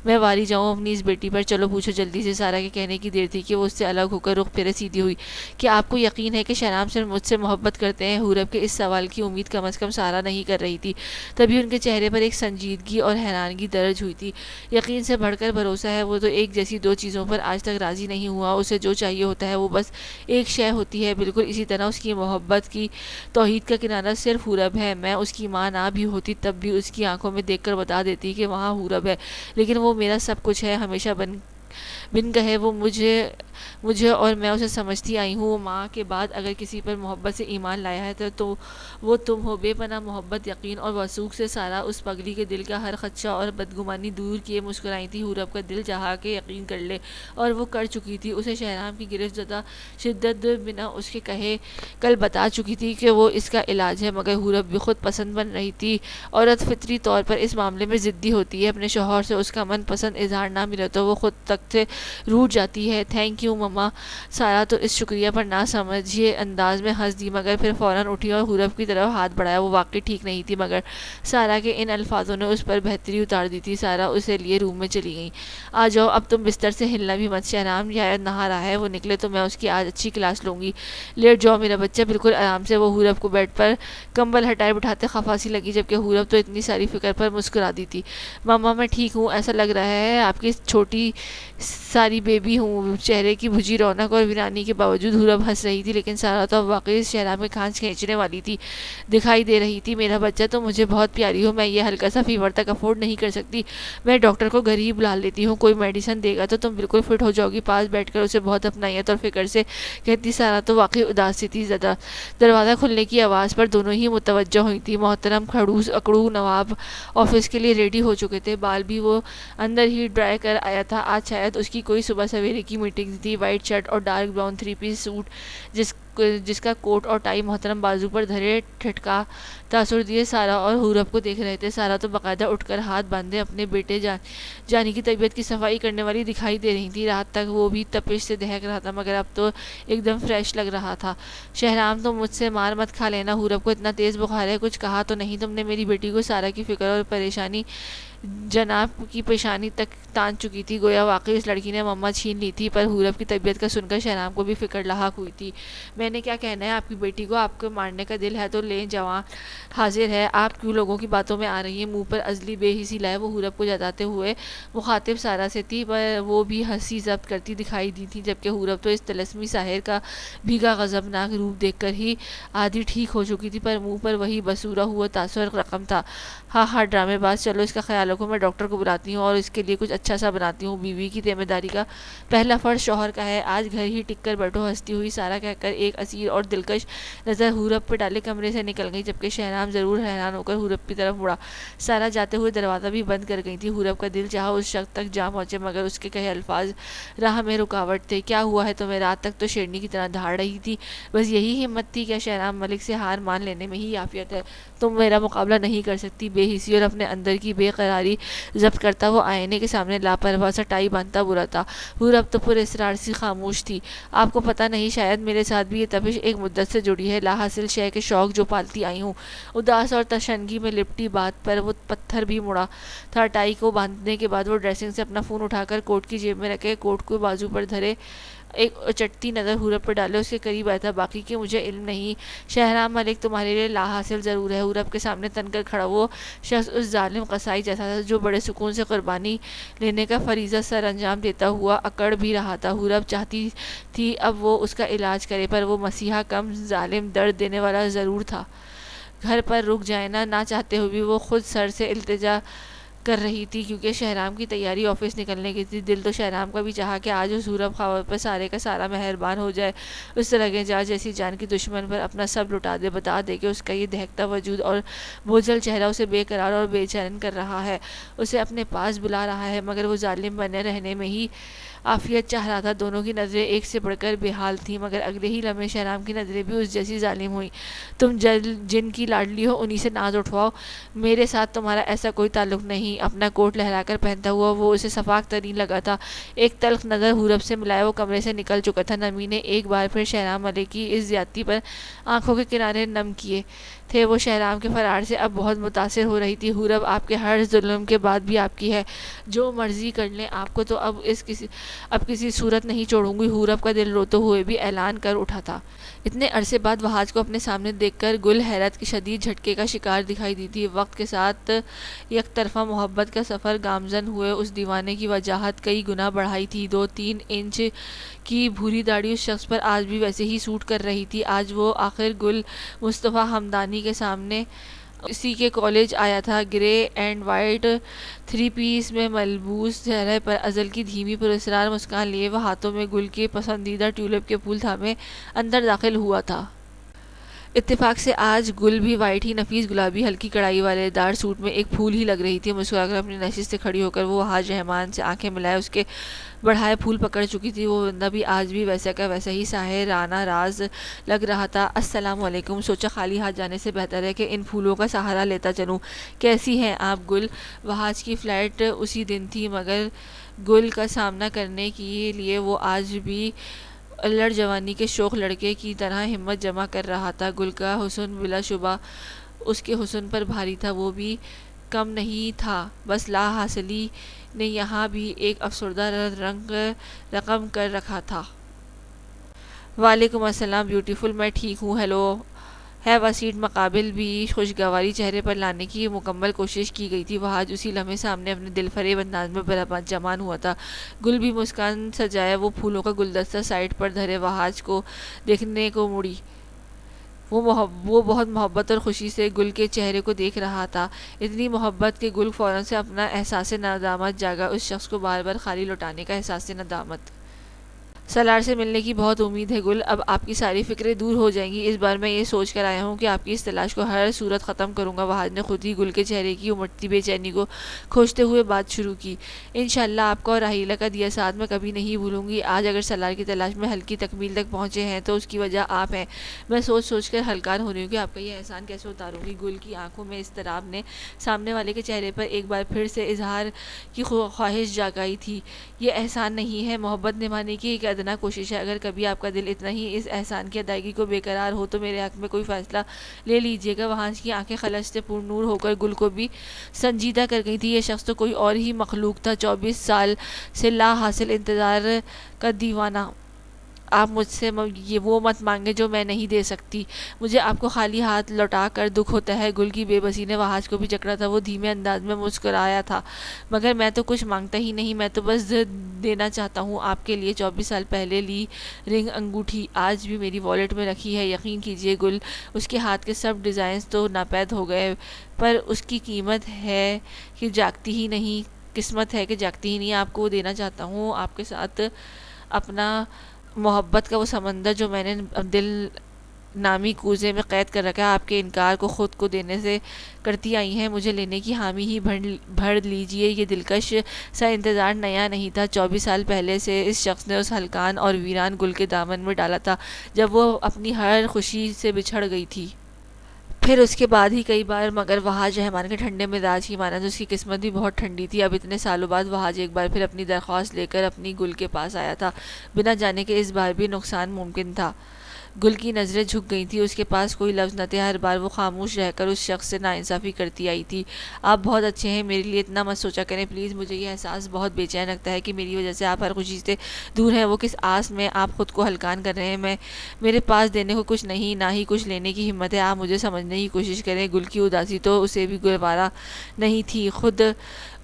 میں واری جاؤں اپنی اس بیٹی پر؟ چلو پوچھو جلدی سے۔ سارا کے کہنے کی دیر تھی کہ وہ اس سے الگ ہو کر رخ پھیرے سیدھی ہوئی۔ کیا آپ کو یقین ہے کہ شہرام صرف مجھ سے محبت کرتے ہیں؟ حورب کے اس سوال کی امید کم از کم سارا نہیں کر رہی تھی۔ تبھی ان کے چہرے پر ایک سنجیدگی اور حیرانگی درج ہوئی تھی۔ یقین سے بڑھ کر بھروسہ ہے، وہ تو ایک جیسی دو چیزوں پر آج تک راضی نہیں ہوا۔ اسے جو چاہیے ہوتا ہے وہ بس ایک شے ہوتی ہے، بالکل اسی طرح اس کی محبت کی توحید کا کنارہ صرف حورب ہے۔ میں اس کی ماں نہ بھی ہوتی تب بھی اس کی آنکھوں میں دیکھ کر بتا دیتی کہ وہاں حورب ہے، لیکن وہ میرا سب کچھ ہے، ہمیشہ بن کہے وہ مجھے اور میں اسے سمجھتی آئی ہوں۔ وہ ماں کے بعد اگر کسی پر محبت سے ایمان لایا ہے تو وہ تم ہو۔ بے پناہ محبت، یقین اور وثوق سے سارا اس پگلی کے دل کا ہر خدشہ اور بدگمانی دور کیے مسکرائی تھی۔ حورب کا دل چاہا کہ یقین کر لے، اور وہ کر چکی تھی۔ اسے شہرام کی گرفت زدہ شدت بنا اس کے کہے کل بتا چکی تھی کہ وہ اس کا علاج ہے، مگر حورب بھی خود پسند بن رہی تھی۔ عورت فطری طور پر اس معاملے میں ضدی ہوتی ہے، اپنے شوہر سے اس کا من پسند اظہار نہ ملے تو وہ خود تک سے روٹھ جاتی ہے۔ تھینک یو مما۔ سارا تو اس شکریہ پر نہ سمجھے انداز میں ہنس دی، مگر پھر فوراً اٹھی اور حورب کی طرف ہاتھ بڑھایا۔ وہ واقعی ٹھیک نہیں تھی، مگر سارا کے ان الفاظوں نے اس پر بہتری اتار دی تھی۔ سارا اسے لیے روم میں چلی گئی۔ آ جاؤ اب تم بستر سے ہلنا بھی مت، شہرام شاید نہا رہا ہے، وہ نکلے تو میں اس کی آج اچھی کلاس لوں گی۔ لیٹ جاؤ میرا بچہ بالکل آرام سے۔ وہ حورب کو بیڈ پر کمبل ہٹائے بٹھاتے خفا سی لگی، جبکہ حورب تو اتنی ساری فکر پر مسکرا دی تھی۔ مما میں ٹھیک ہوں، ایسا لگ رہا ہے آپ کی چھوٹی ساری بیبی ہوں۔ چہرے کی بجھی رونق اور ویرانی کے باوجود حورب ہنس رہی تھی، لیکن سارا تو واقعی شہرام میں کھانچ کھینچنے والی تھی دکھائی دے رہی تھی۔ میرا بچہ تو مجھے بہت پیاری ہو، میں یہ ہلکا سا فیور تک افورڈ نہیں کر سکتی، میں ڈاکٹر کو گھر ہی بلا لیتی ہوں، کوئی میڈیسن دے گا تو تم بالکل فٹ ہو جاؤ گی۔ پاس بیٹھ کر اسے بہت اپنائیت اور فکر سے کہتی سارا تو واقعی اداس سی تھی زدہ۔ دروازہ کھلنے کی آواز پر دونوں ہی متوجہ ہوئی تھی۔ محترم کھڑوس اکڑو نواب آفس کے لیے ریڈی ہو چکے تھے، بال بھی وہ اندر ہی ڈرائی کر آیا تھا۔ آج شاید اس کی کوئی صبح سویرے کی میٹنگ تھی۔ وائٹ شرٹ اور ڈارک براؤن 3 پیس سوٹ جس کا کوٹ اور ٹائی محترم بازو پر دھرے ٹھٹکا تاثر دیے سارا اور حورب کو دیکھ رہے تھے۔ سارا تو باقاعدہ اٹھ کر ہاتھ باندھے اپنے بیٹے جانی کی طبیعت کی صفائی کرنے والی دکھائی دے رہی تھی۔ رات تک وہ بھی تپش سے دہک رہا تھا، مگر اب تو ایک دم فریش لگ رہا تھا۔ شہرام تم مجھ سے مار مت کھا لینا، حورب کو اتنا تیز بخار ہے، کچھ کہا تو نہیں تم نے؟ میری بیٹی کو سارا کی فکر اور پریشانی جناب کی پیشانی تک تان چکی تھی، گویا واقعی اس لڑکی نے مما چھین لی تھی۔ پر حورب کی طبیعت کا سن کر شہرام کو بھی فکر لاحق ہوئی تھی۔ میں نے کیا کہنا ہے آپ کی بیٹی کو، آپ کو مارنے کا دل ہے تو لیں، جوان حاضر ہے، آپ کیوں لوگوں کی باتوں میں آ رہی ہیں؟ منہ پر ازلی بے حسی لائے وہ حورب کو جتاتے ہوئے مخاطب سارا سے تھی، پر وہ بھی ہنسی ضبط کرتی دکھائی دی تھی، جبکہ حورب تو اس طلسمی ساحر کا بھیگا غضبناک روپ دیکھ کر ہی آدھی ٹھیک ہو چکی تھی، پر منہ پر وہی بسورا ہوا تاثر رقم تھا۔ ہاں ہاں ڈرامے باز، چلو اس کا خیال رکھو، میں ڈاکٹر کو بلاتی ہوں اور اس کے لیے کچھ اچھا سا بناتی ہوں۔ بیوی کی ذمہ داری کا پہلا فرض شوہر کا ہے، آج گھر ہی ٹک کر بیٹھو۔ ہنستی ہوئی سارا کہہ کر ایک اسیر اور دلکش نظر حورب پہ ڈالے کمرے سے نکل گئی، جبکہ شہنام ضرور حیران ہو کر حورب کی طرف مڑا۔ سارا جاتے ہوئے دروازہ بھی بند کر گئی تھی۔ حورب کا دل چاہا اس شخص تک جا پہنچے، مگر اس کے کہے الفاظ راہ میں رکاوٹ تھے۔ کیا ہوا ہے تمہیں؟ رات تک تو شیرنی کی طرح دھاڑ رہی تھی، بس یہی ہمت تھی کیا؟ شہنام ملک سے ہار مان لینے میں ہی عافیت ہے، تم میرا مقابلہ نہیں کر سکتی۔ بے حسی اور اپنے اندر کی بے قراری ضبط کرتا وہ آئینے کے سامنے لاپرواہ سا ٹائی باندھتا برا تھا۔ حورب تو پر اسرار سی خاموش تھی۔ آپ کو پتہ نہیں، شاید میرے ساتھ بھی یہ تپش ایک مدت سے جڑی ہے، لا حاصل شے کے شوق جو پالتی آئی ہوں۔ اداس اور تشنگی میں لپٹی بات پر وہ پتھر بھی مڑا تھا۔ ٹائی کو باندھنے کے بعد وہ ڈریسنگ سے اپنا فون اٹھا کر کوٹ کی جیب میں رکھے، کوٹ کو بازو پر دھرے، ایک چٹتی نظر حورب پر ڈالے، اس کے قریب آیا تھا۔ باقی کہ مجھے علم نہیں، شہنام ملک تمہارے لیے لا حاصل ضرور ہے۔ حورب کے سامنے تن کر کھڑا وہ شخص اس ظالم قصائی جیسا تھا جو بڑے سکون سے قربانی لینے کا فریضہ سر انجام دیتا ہوا اکڑ بھی رہا تھا۔ حورب چاہتی تھی اب وہ اس کا علاج کرے، پر وہ مسیحا کم ظالم درد دینے والا ضرور تھا۔ گھر پر رک جائے نہ چاہتے ہوئے بھی وہ خود سر سے التجا کر رہی تھی، کیونکہ شہنام کی تیاری آفس نکلنے کی تھی۔ دل تو شہنام کا بھی چاہا کہ آج اس حورب خواب پر سارے کا سارا مہربان ہو جائے، اس طرح کے جا جیسی جان کی دشمن پر اپنا سب لٹا دے، بتا دے کہ اس کا یہ دہکتا وجود اور بوجھل چہرہ اسے بے قرار اور بے چین کر رہا ہے، اسے اپنے پاس بلا رہا ہے، مگر وہ ظالم بنے رہنے میں ہی عافیت چاہ رہا تھا۔ دونوں کی نظریں ایک سے بڑھ کر بے حال تھیں، مگر اگلے ہی لمحے شہنام کی نظریں بھی اس جیسی ظالم ہوئیں۔ تم جن کی لاڈلی ہو انہی سے ناز اٹھواؤ، میرے ساتھ تمہارا ایسا کوئی تعلق نہیں۔ اپنا کوٹ لہرا کر پہنتا ہوا وہ اسے صفاق ترین لگا تھا۔ ایک تلخ نظر حورب سے ملائے وہ کمرے سے نکل چکا تھا۔ نمی نے ایک بار پھر شہنام ملک کی اس زیادتی پر آنکھوں کے کنارے نم کیے تھے۔ وہ شہنام کے فرار سے اب بہت متاثر ہو رہی تھی۔ حورب آپ کے ہر ظلم کے بعد بھی آپ کی ہے، جو مرضی کر لیں آپ کو، تو اب کسی صورت نہیں چھوڑوں گی۔ حورب کا دل روتے ہوئے بھی اعلان کر اٹھا تھا۔ اتنے عرصے بعد وحاج کو اپنے سامنے دیکھ کر گل حیرت کے شدید جھٹکے کا شکار دکھائی دی تھی۔ وقت کے ساتھ یک طرفہ محبت کا سفر گامزن ہوئے اس دیوانے کی وجاہت کئی گنا بڑھائی تھی۔ 2-3 انچ کی بھوری داڑھی اس شخص پر آج بھی ویسے ہی سوٹ کر رہی تھی۔ آج وہ آخر گل مصطفیٰ ہمدانی کے سامنے اسی کے کالج آیا تھا، گرے اینڈ وائٹ 3 پیس میں ملبوس، چہرے پر ازل کی دھیمی پراسرار مسکان لیے وہ ہاتھوں میں گل کے پسندیدہ ٹیولپ کے پھول تھامے اندر داخل ہوا تھا۔ اتفاق سے آج گل بھی وائٹ ہی نفیس گلابی ہلکی کڑائی والے دار سوٹ میں ایک پھول ہی لگ رہی تھی۔ مسکرا کر اپنی نشست سے کھڑی ہو کر وہ حاج رحمان سے آنکھیں ملائے اس کے بڑھائے پھول پکڑ چکی تھی۔ وہ بندہ بھی آج بھی ویسا کا ویسا ہی ساحرانہ راز لگ رہا تھا۔ السلام علیکم، سوچا خالی ہاتھ جانے سے بہتر ہے کہ ان پھولوں کا سہارا لیتا چلوں۔ کیسی ہیں آپ گل؟ وحاج کی فلائٹ اسی دن تھی، مگر گل کا سامنا کرنے کے لیے وہ آج بھی الڑ جوانی کے شوخ لڑکے کی طرح ہمت جمع کر رہا تھا۔ گل کا حسن بلا شبہ اس کے حسن پر بھاری تھا، وہ بھی کم نہیں تھا، بس لا حاصلی نے یہاں بھی ایک افسردہ رنگ رقم کر رکھا تھا۔ وعلیکم السلام بیوٹیفل، میں ٹھیک ہوں، ہیلو ہیو اے سیٹ۔ مقابل بھی خوشگواری چہرے پر لانے کی مکمل کوشش کی گئی تھی۔ وحاج اسی لمحے سامنے اپنے دل فریب انداز میں برابان ہوا تھا۔ گل بھی مسکان سجائے وہ پھولوں کا گلدستہ سائڈ پر دھرے وحاج کو دیکھنے کو مڑی۔ وہ بہت محبت اور خوشی سے گل کے چہرے کو دیکھ رہا تھا، اتنی محبت کہ گل فوراً سے اپنا احساس ندامت جاگا، اس شخص کو بار بار خالی لوٹانے کا احساس ندامت۔ سالار سے ملنے کی بہت امید ہے گل، اب آپ کی ساری فکریں دور ہو جائیں گی۔ اس بار میں یہ سوچ کر آیا ہوں کہ آپ کی اس تلاش کو ہر صورت ختم کروں گا۔ وحاج نے خود ہی گل کے چہرے کی امٹتی بے چینی کو کھوجتے ہوئے بات شروع کی۔ انشاءاللہ آپ کا اور راحیلہ کا دیا ساتھ میں کبھی نہیں بھولوں گی۔ آج اگر سالار کی تلاش میں ہلکی تکمیل تک پہنچے ہیں تو اس کی وجہ آپ ہیں۔ میں سوچ کر ہلکان ہو رہی ہوں کہ آپ کا یہ احسان کیسے اتاروں گی۔ گل کی آنکھوں میں اضطراب نے سامنے والے کے چہرے پر ایک بار پھر سے اظہار کی خواہش جگائی تھی۔ یہ احسان نہیں ہے، محبت نبھانے کی ایک ادنا کوشش ہے۔ اگر کبھی آپ کا دل اتنا ہی اس احسان کی ادائیگی کو بے قرار ہو تو میرے حق میں کوئی فیصلہ لے لیجیے گا۔ وحاج کی آنکھیں خلش سے پر نور ہو کر گل کو بھی سنجیدہ کر گئی تھی۔ یہ شخص تو کوئی اور ہی مخلوق تھا، 24 سال سے لا حاصل انتظار کا دیوانہ۔ آپ مجھ سے یہ وہ مت مانگے جو میں نہیں دے سکتی. مجھے آپ کو خالی ہاتھ لوٹا کر دکھ ہوتا ہے. گل کی بے بسی نے وحاج کو بھی جکڑا تھا. وہ دھیمے انداز میں مسکرایا تھا. مگر میں تو کچھ مانگتا ہی نہیں, میں تو بس دینا چاہتا ہوں آپ کے لیے 24 سال پہلے لی رنگ انگوٹھی آج بھی میری والیٹ میں رکھی ہے. یقین کیجئے گل, اس کے ہاتھ کے سب ڈیزائنز تو ناپید ہو گئے, پر اس کی قیمت ہے کہ جاگتی ہی نہیں, قسمت ہے کہ جاگتی ہی نہیں. آپ کو وہ دینا چاہتا ہوں, آپ کے ساتھ اپنا محبت کا وہ سمندر جو میں نے دل نامی کوزے میں قید کر رکھا ہے. آپ کے انکار کو خود کو دینے سے کرتی آئی ہیں. مجھے لینے کی حامی ہی بھر لیجئے. یہ دلکش سا انتظار نیا نہیں تھا. 24 سال پہلے سے اس شخص نے اس ہلکان اور ویران گل کے دامن میں ڈالا تھا جب وہ اپنی ہر خوشی سے بچھڑ گئی تھی. پھر اس کے بعد ہی کئی بار, مگر وحاج رحمان کے ٹھنڈے مزاج کی مانند اس کی قسمت بھی بہت ٹھنڈی تھی. اب اتنے سالوں بعد وحاج ایک بار پھر اپنی درخواست لے کر اپنی گل کے پاس آیا تھا, بنا جانے کہ اس بار بھی نقصان ممکن تھا. گل کی نظریں جھک گئی تھیں. اس کے پاس کوئی لفظ نہ تھے. ہر بار وہ خاموش رہ کر اس شخص سے ناانصافی کرتی آئی تھی. آپ بہت اچھے ہیں, میرے لیے اتنا مت سوچا کریں پلیز. مجھے یہ احساس بہت بے چین رکھتا ہے کہ میری وجہ سے آپ ہر خوشی سے دور ہیں. وہ کس آس میں آپ خود کو ہلکان کر رہے ہیں. میرے پاس دینے کو کچھ نہیں, نہ ہی کچھ لینے کی ہمت ہے. آپ مجھے سمجھنے کی کوشش کریں. گل کی اداسی تو اسے بھی گوارا نہیں تھی. خود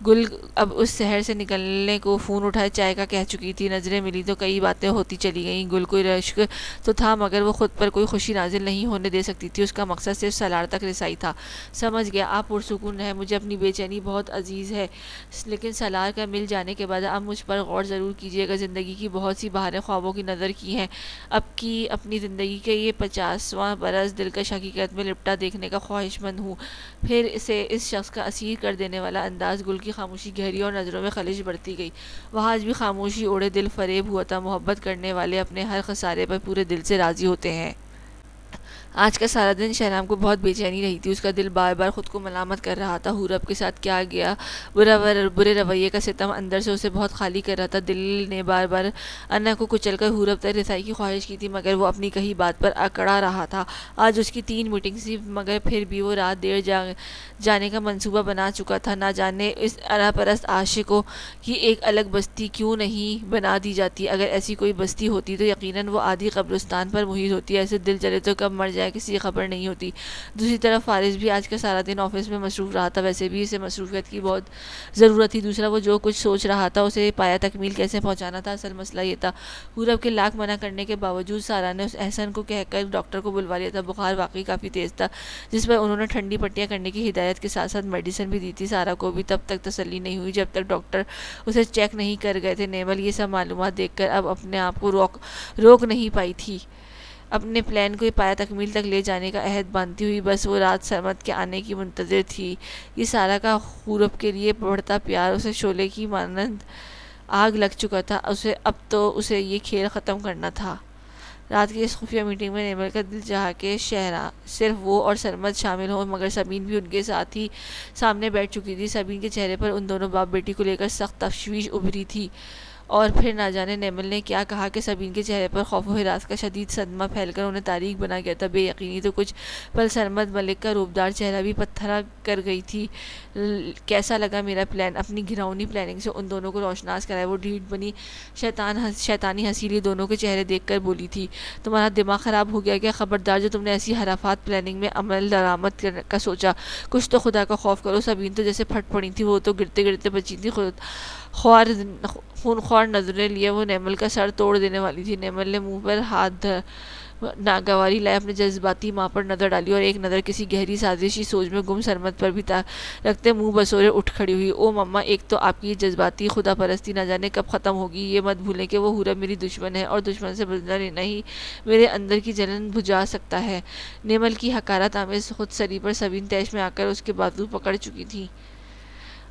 گل اب اس شہر سے نکلنے کو فون اٹھائے چائے کا کہہ چکی تھی. نظریں ملی تو کئی باتیں ہوتی چلی گئیں. گل کوئی رشک تو تھا, مگر وہ خود پر کوئی خوشی نازل نہیں ہونے دے سکتی تھی. اس کا مقصد صرف سالار تک رسائی تھا. سمجھ گیا, آپ پرسکون رہیں. مجھے اپنی بے چینی بہت عزیز ہے, لیکن سالار کا مل جانے کے بعد آپ مجھ پر غور ضرور کیجیے گا. زندگی کی بہت سی بہاریں خوابوں کی نظر کی ہیں. اب کی اپنی زندگی کے یہ 50واں برس دلکش حقیقت میں لپٹا دیکھنے کا خواہش مند ہوں. پھر اسے اس شخص کا اسیر کر دینے والا انداز. گل کی خاموشی گہری اور نظروں میں خلش بڑھتی گئی. وحاج بھی خاموشی اوڑھے دل فریب ہوا تھا. محبت کرنے والے اپنے ہر خسارے پر پورے دل سے راضی ہوتے ہیں. آج کا سارا دن شہرام کو بہت بے چینی رہی تھی. اس کا دل بار بار خود کو ملامت کر رہا تھا. حورب کے ساتھ کیا گیا برے رویے کا ستم اندر سے اسے بہت خالی کر رہا تھا. دل نے بار بار انا کو کچل کر حورب تک رسائی کی خواہش کی تھی, مگر وہ اپنی کہی بات پر اکڑا رہا تھا. آج اس کی 3 میٹنگ تھی, مگر پھر بھی وہ رات دیر جانے کا منصوبہ بنا چکا تھا. نہ جانے اس انا پرست عاشقوں کی ایک الگ بستی کیوں نہیں بنا دی جاتی. اگر ایسی کوئی بستی ہوتی تو یقیناً وہ آدھی قبرستان پر محیط ہوتی. ایسے دل چلے تو کب مر جائے کسی خبر نہیں ہوتی. دوسری طرف فارس بھی آج کا سارا دن آفس میں مصروف رہا تھا. ویسے بھی اسے مصروفیت کی بہت ضرورت تھی. دوسرا, وہ جو کچھ سوچ رہا تھا اسے پایا تکمیل کیسے پہنچانا تھا. اصل مسئلہ یہ تھا. حورب کے لاکھ منع کرنے کے باوجود سارا نے اس احسن کو کہہ کر ڈاکٹر کو بلوا لیا تھا. بخار واقعی کافی تیز تھا, جس پر انہوں نے ٹھنڈی پٹیاں کرنے کی ہدایت کے ساتھ ساتھ میڈیسن بھی دی تھی. سارا کو بھی تب تک تسلی نہیں ہوئی جب تک ڈاکٹر اسے چیک نہیں کر گئے تھے. نیمل یہ سب معلومات دیکھ کر اب اپنے آپ کو روک نہیں پائی تھی. اپنے پلان کو پایا تکمیل تک لے جانے کا عہد باندھتی ہوئی بس وہ رات سرمد کے آنے کی منتظر تھی. یہ سارا کا حورب کے لیے بڑھتا پیار اسے شعلے کی مانند آگ لگ چکا تھا. اب تو اسے یہ کھیل ختم کرنا تھا. رات کی اس خفیہ میٹنگ میں نیمل کا دل چاہا کہ صرف وہ اور سرمد شامل ہوں, مگر سبین بھی ان کے ساتھ ہی سامنے بیٹھ چکی تھی. سبین کے چہرے پر ان دونوں باپ بیٹی کو لے کر سخت تشویش ابھری تھی. اور پھر نہ جانے نیمل نے کیا کہا کہ سبین کے چہرے پر خوف و ہراس کا شدید صدمہ پھیل کر انہیں تاریک بنا گیا تھا. بے یقینی تو کچھ پل سرمد ملک کا روبدار چہرہ بھی پتھرا کر گئی تھی. کیسا لگا میرا پلان. اپنی گھناؤنی پلاننگ سے ان دونوں کو روشناس کرایا. وہ ڈھیٹ بنی شیطانی ہنسی دونوں کے چہرے دیکھ کر بولی تھی, تمہارا دماغ خراب ہو گیا کیا؟ خبردار جو تم نے ایسی حرافات پلاننگ میں عمل درآمد کا سوچا. کچھ تو خدا کا خوف کرو. سبین تو جیسے پھٹ پڑی تھی. وہ تو گرتے گرتے بچی تھی. خونخوار نظریں لیے وہ نیمل کا سر توڑ دینے والی تھی. نیمل نے منہ پر ہاتھ ناگواری لائے اپنے جذباتی ماں پر نظر ڈالی اور ایک نظر کسی گہری سازشی سوچ میں گم سرمد پر بھی رکھتے منہ بسورے اٹھ کھڑی ہوئی. او مما, ایک تو آپ کی جذباتی خدا پرستی نہ جانے کب ختم ہوگی. یہ مت بھولیں کہ وہ حورب میری دشمن ہے, اور دشمن سے بدلہ لینا ہی میرے اندر کی جلن بجھا سکتا ہے. نیمل کی حقارت آمیز خود سری پر سبین طیش میں آ کر اس کے بازو پکڑ چکی تھی.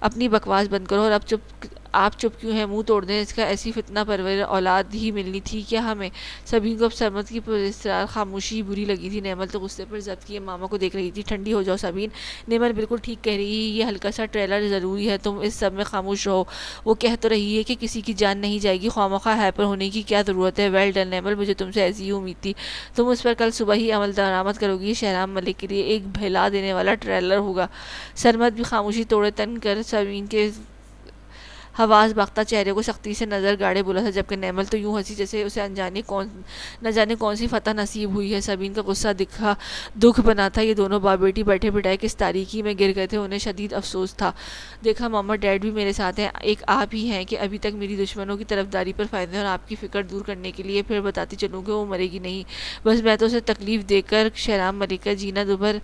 اپنی بکواس بند کرو, اور اب آپ چپ کیوں ہیں؟ منہ توڑ دیں. اس کا ایسی فتنہ پرور اولاد ہی ملنی تھی کیا ہمیں؟ سبین کو اب سرمد کی پراسرار خاموشی بری لگی تھی. نیمل تو غصے پر ضبط کیے ماما کو دیکھ رہی تھی. ٹھنڈی ہو جاؤ سبین, نیمل بالکل ٹھیک کہہ رہی ہے. یہ ہلکا سا ٹریلر ضروری ہے, تم اس سب میں خاموش رہو. وہ کہہ تو رہی ہے کہ کسی کی جان نہیں جائے گی. خواہ ہائپر ہونے کی کیا ضرورت ہے؟ ویل ڈن نیمل, مجھے تم سے ایسی ہی امید تھی. تم اس پر کل صبح ہی عمل درآمد کرو گی. یہ شہرام ملک کے لیے ایک بھلا دینے والا ٹریلر ہوگا. سرمد بھی خاموشی توڑے تن کر سبین کے حواس باختہ چہرے کو سختی سے نظر گاڑے بولا تھا، جبکہ نیمل تو یوں ہنسی جیسے اسے نہ جانے کون سی فتح نصیب ہوئی ہے۔ سبین کا غصہ دکھ بنا تھا۔ یہ دونوں باپ بیٹی بیٹھے بٹھائے کس تاریکی میں گر گئے تھے، انہیں شدید افسوس تھا۔ دیکھا ماما، ڈیڈ بھی میرے ساتھ ہیں، ایک آپ ہی ہیں کہ ابھی تک میری دشمنوں کی طرفداری پر فائدے ہیں، اور آپ کی فکر دور کرنے کے لیے پھر بتاتی چلوں کہ وہ مرے گی نہیں، بس میں تو اسے تکلیف دے کر شہرام ملک کا جینا دوبھر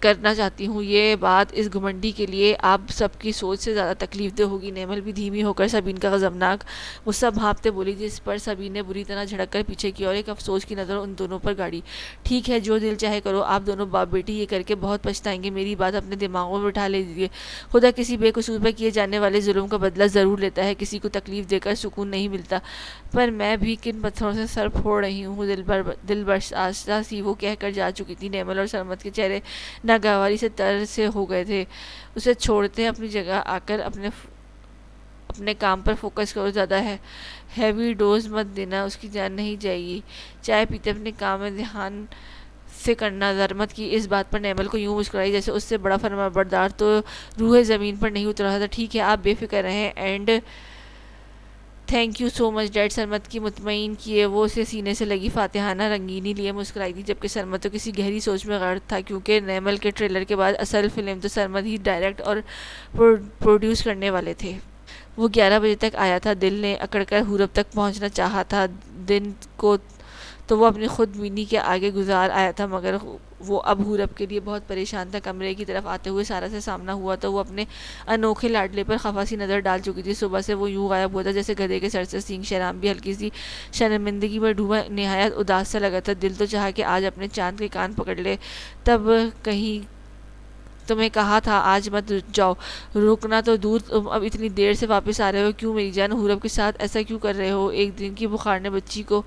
کرنا چاہتی ہوں۔ یہ بات اس گھمنڈی کے لیے آپ سب کی سوچ سے زیادہ تکلیف دہ ہوگی۔ نیمل بھی دھیمی ہو کر سبین کا غضبناک غصہ بھانپتے بولی، جس پر سبین نے بری طرح جھڑک کر پیچھے کی اور ایک افسوس کی نظر ان دونوں پر گاڑی۔ ٹھیک ہے، جو دل چاہے کرو، آپ دونوں باپ بیٹی یہ کر کے بہت پچھتائیں گے، میری بات اپنے دماغوں میں بٹھا لیجیے۔ خدا کسی بے قصور پر کیے جانے والے ظلم کا بدلہ ضرور لیتا ہے، کسی کو تکلیف دے کر سکون نہیں ملتا، پر میں بھی کن پتھروں سے سر پھوڑ رہی ہوں، دل برسا سی وہ کہہ کر جا چکی تھی۔ نیمل اور سرمد کے چہرے ناگواری سے تر سے ہو گئے تھے۔ اسے چھوڑتے اپنی جگہ آ کر اپنے کام پر فوکس کرو، زیادہ ہیوی ڈوز مت دینا، اس کی جان نہیں جائے گی۔ چائے پیتے اپنے کام میں دھیان سے کرنا۔ سرمد کی اس بات پر نیمل کو یوں مسکرائی جیسے اس سے بڑا فرمانبردار تو روح زمین پر نہیں اترا تھا۔ ٹھیک ہے، آپ بے فکر رہیں، and thank you so much dad. Sarmad کی مطمئن کیے وہ اسے سینے سے لگی فاتحانہ رنگینی لیے مسکرائی تھی، جبکہ سرمد تو کسی گہری سوچ میں غرق تھا، کیونکہ نیمل کے ٹریلر کے بعد اصل فلم تو سرمد ہی ڈائریکٹ اور پروڈیوس کرنے والے تھے۔ وہ 11 بجے تک آیا تھا۔ دل نے اکڑ کر حورب تک پہنچنا چاہا تھا۔ دن کو تو وہ اپنی خود بینی کے آگے گزار آیا تھا، مگر وہ اب حورب کے لیے بہت پریشان تھا۔ کمرے کی طرف آتے ہوئے سارا سے سامنا ہوا تو وہ اپنے انوکھے لاڈلے پر خفا سی نظر ڈال چکی تھی۔ صبح سے وہ یوں غائب ہوا تھا جیسے گدھے کے سر سے سینگ۔ شہرام بھی ہلکی سی شرمندگی میں ڈوبا نہایت اداس سا لگا تھا۔ دل تو چاہا کہ آج اپنے چاند کے کان پکڑ لے، تب کہیں تمہیں کہا تھا آج مت جاؤ، رکنا تو دور، تم اب اتنی دیر سے واپس آ رہے ہو کیوں میری جان؟ حورب کے ساتھ ایسا کیوں کر رہے ہو؟ ایک دن کی بخار نے بچی کو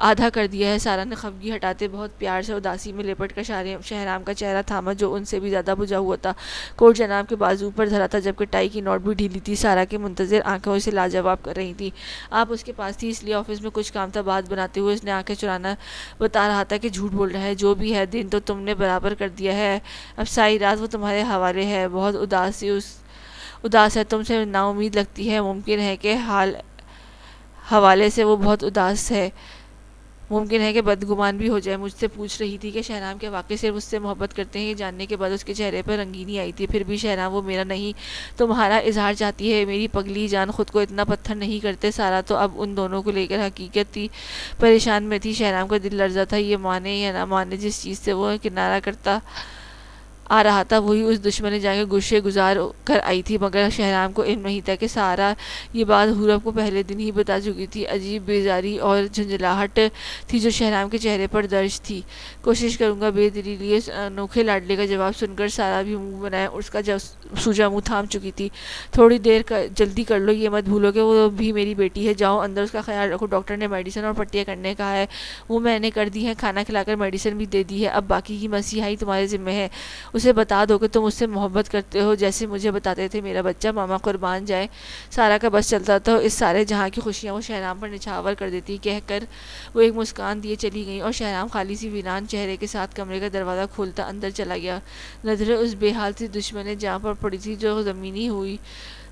آدھا کر دیا ہے۔ سارا نے خفگی ہٹاتے بہت پیار سے اداسی میں لپٹ کر شہرام کا چہرہ تھاما، جو ان سے بھی زیادہ بجھا ہوا تھا۔ کوٹ جناب کے بازو پر دھرا تھا، جبکہ ٹائی کی نوٹ بھی ڈھیلی تھی۔ سارا کی منتظر آنکھیں اسے لاجواب کر رہی تھیں۔ آپ اس کے پاس تھی، اس لیے آفس میں کچھ کام تھا۔ بات بناتے ہوئے اس نے آنکھیں چرانا بتا رہا تھا کہ جھوٹ بول رہا ہے۔ جو بھی ہے، دن تو تم نے برابر کر دیا ہے، اب ساری رات وہ تمہارے حوالے ہے۔ بہت اداس ہے، تم سے نا امید لگتی ہے۔ ممکن ہے کہ حوالے سے وہ بہت اداس ہے، ممکن ہے کہ بدگمان بھی ہو جائے۔ مجھ سے پوچھ رہی تھی کہ شہرام کیا واقعی صرف اس سے محبت کرتے ہیں؟ یہ جاننے کے بعد اس کے چہرے پر رنگینی آئی تھی۔ پھر بھی شہرام وہ میرا نہیں تمہارا اظہار چاہتی ہے۔ میری پگلی جان، خود کو اتنا پتھر نہیں کرتے۔ سارا تو اب ان دونوں کو لے کر حقیقت ہی پریشان میں تھی۔ شہرام کا دل لرزا تھا، یہ مانے یا نہ مانے، جس چیز سے وہ کنارہ کرتا آ رہا تھا وہی اس دشمن جان کے گوشے گزار کر آئی تھی، مگر شہرام کو علم نہیں تھا کہ سارا یہ بات حورب کو پہلے دن ہی بتا چکی تھی۔ عجیب بیزاری اور جھنجھلاہٹ تھی جو شہرام کے چہرے پر درج تھی۔ کوشش کروں گا بے دلی لیے انوکھے لاڈلے کا جواب سن کر سارا بھی منہ بنائے، اس کا سوجا منہ تھام چکی تھی۔ تھوڑی دیر جلدی کر لو، یہ مت بھولو کہ وہ بھی میری بیٹی ہے۔ جاؤ اندر، اس کا خیال رکھو، ڈاکٹر نے میڈیسن اور پٹیاں کرنے کہا ہے، وہ میں نے کر دی ہیں، کھانا کھلا کر میڈیسن بھی دے دی ہے، اب باقی کی مسیحائی تمہارے ذمہ ہے۔ اسے بتا دو کہ تم اس سے محبت کرتے ہو جیسے مجھے بتاتے تھے، میرا بچہ، ماما قربان جائیں۔ سارا کا بس چلتا تھا اس سارے جہاں کی خوشیاں وہ شہرام پر نچھاور کر دیتی، کہہ کر وہ ایک مسکان دیے چلی گئیں، اور شہرام خالی سی ویران چہرے کے ساتھ کمرے کا دروازہ کھولتا اندر چلا گیا۔ نظریں اس بے حال سی دشمن جہاں پر پڑی تھی جو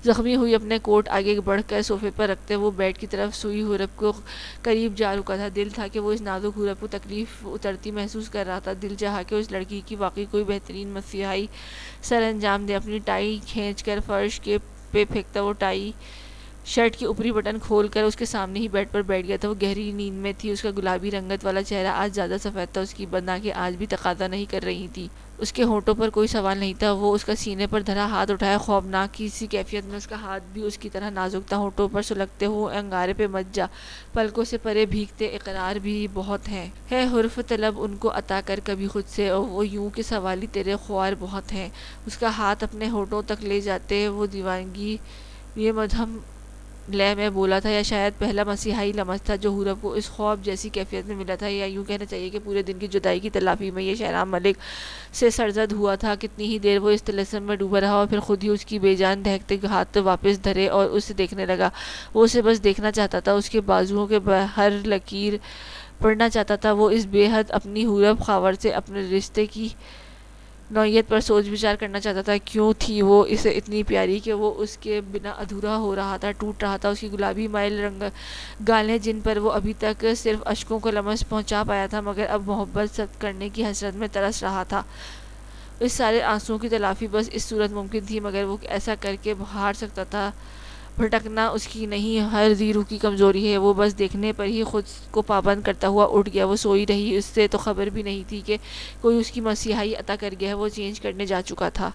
زخمی ہوئی اپنے کوٹ آگے بڑھ کر صوفے پر رکھتے وہ بیڈ کی طرف سوئی حورب کو قریب جا رکا تھا۔ دل تھا کہ وہ اس نازک حورب کو تکلیف اترتی محسوس کر رہا تھا۔ دل چاہا کہ اس لڑکی کی واقعی کوئی بہترین مسیحائی سر انجام دے۔ اپنی ٹائی کھینچ کر فرش پہ پھینکتا وہ ٹائی شرٹ کی اوپری بٹن کھول کر اس کے سامنے ہی بیڈ پر بیٹھ گیا تھا۔ وہ گہری نیند میں تھی، اس کا گلابی رنگت والا چہرہ آج زیادہ سفید تھا، اس کی بدآنکھیں آج بھی تقاضا نہیں کر رہی تھی۔ اس کے ہونٹوں پر کوئی سوال نہیں تھا۔ وہ اس کا سینے پر دھرا ہاتھ اٹھائے، خوفناک سی کیفیت میں۔ اس کا ہاتھ بھی اس کی طرح نازک تھا۔ ہونٹوں پر سلگتے ہوئے انگارے پہ مت جا، پلکوں سے پرے بھیگتے اقرار بھی بہت ہے حرف طلب ان کو عطا کر کبھی خود سے، اور وہ یوں کہ سوالی تیرے خوار بہت ہیں۔ اس کا ہاتھ اپنے ہونٹوں تک لے جاتے وہ دیوانگی یہ مدھم لے میں بولا تھا، یا شاید پہلا مسیحائی لمس تھا جو حورب کو اس خواب جیسی کیفیت میں ملا تھا، یا یوں کہنا چاہیے کہ پورے دن کی جدائی کی تلافی میں یہ شہرام ملک سے سرزد ہوا تھا۔ کتنی ہی دیر وہ اس طلسم میں ڈوبا رہا، اور پھر خود ہی اس کی بے جان دہکتے ہاتھ واپس دھرے اور اسے دیکھنے لگا۔ وہ اسے بس دیکھنا چاہتا تھا، اس کے بازوؤں کے ہر لکیر پڑھنا چاہتا تھا۔ وہ اس بے حد اپنی حورب خاور سے اپنے رشتے کی نوعیت پر سوچ بچار کرنا چاہتا تھا، کیوں تھی وہ اسے اتنی پیاری کہ وہ اس کے بنا ادھورا ہو رہا تھا، ٹوٹ رہا تھا۔ اس کی گلابی مائل رنگ گالیں جن پر وہ ابھی تک صرف اشکوں کو لمس پہنچا پایا تھا مگر اب محبت ست کرنے کی حسرت میں ترس رہا تھا۔ اس سارے آنسوؤں کی تلافی بس اس صورت ممکن تھی مگر وہ ایسا کر کے ہار سکتا تھا۔ بھٹکنا اس کی نہیں، ہر ذی روح کی کمزوری ہے۔ وہ بس دیکھنے پر ہی خود کو پابند کرتا ہوا اٹھ گیا۔ وہ سوئی رہی، اس سے تو خبر بھی نہیں تھی کہ کوئی اس کی مسیحائی عطا کر گیا ہے۔ وہ چینج کرنے جا چکا تھا۔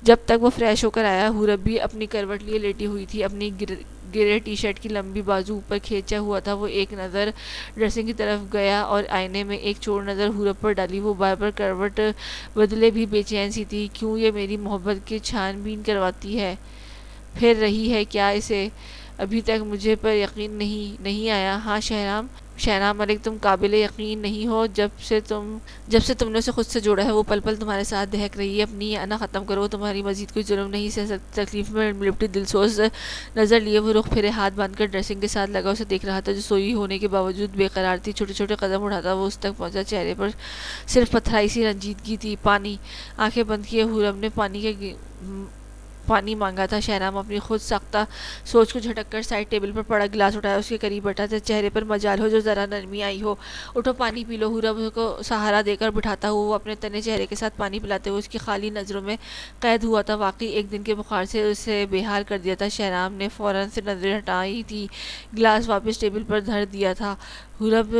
جب تک وہ فریش ہو کر آیا، حورب بھی اپنی کروٹ لیے لیٹی ہوئی تھی، اپنی گرے ٹی شرٹ کی لمبی بازو اوپر کھینچا ہوا تھا۔ وہ ایک نظر ڈریسنگ کی طرف گیا اور آئینے میں ایک چور نظر حورب پر ڈالی۔ وہ بار بار کروٹ بدلے بھی بے چین سی تھی۔ کیوں یہ میری محبت کی چھان بین کرواتی ہے، پھر رہی ہے کیا اسے؟ ابھی تک مجھے پر یقین نہیں آیا۔ ہاں شہنام ملک، تم قابل یقین نہیں ہو۔ جب سے تم نے اسے خود سے جوڑا ہے وہ پل پل تمہارے ساتھ دہک رہی ہے۔ اپنی یہ انا ختم کرو، تمہاری مزید کوئی ظلم نہیں سہ سکتی۔ تکلیف میں لپٹی دلسوز نظر لیے وہ رخ پھرے، ہاتھ باندھ کر ڈریسنگ کے ساتھ لگا اسے دیکھ رہا تھا جو سوئی ہونے کے باوجود بے قرار تھی۔ چھوٹے چھوٹے قدم اٹھاتا وہ اس تک پہنچا، چہرے پر صرف پتھرائی سی رنجیدگی تھی۔ پانی۔ آنکھیں بند کیے حورب نے پانی مانگا تھا۔ شہنام اپنی خود ساختہ سوچ کو جھٹک کر سائڈ ٹیبل پر پڑا گلاس اٹھایا، اس کے قریب بیٹھا تھا۔ چہرے پر مجال ہو جو ذرا نرمی آئی ہو۔ اٹھو پانی پی لو۔ حورب کو سہارا دے کر بٹھاتا ہوا وہ اپنے تنے چہرے کے ساتھ پانی پلاتے ہوئے اس کی خالی نظروں میں قید ہوا تھا۔ واقعی ایک دن کے بخار سے اسے بے حال کر دیا تھا۔ شہنام نے فوراً سے نظریں ہٹائی تھی، گلاس واپس ٹیبل پر دھر دیا تھا۔ حورب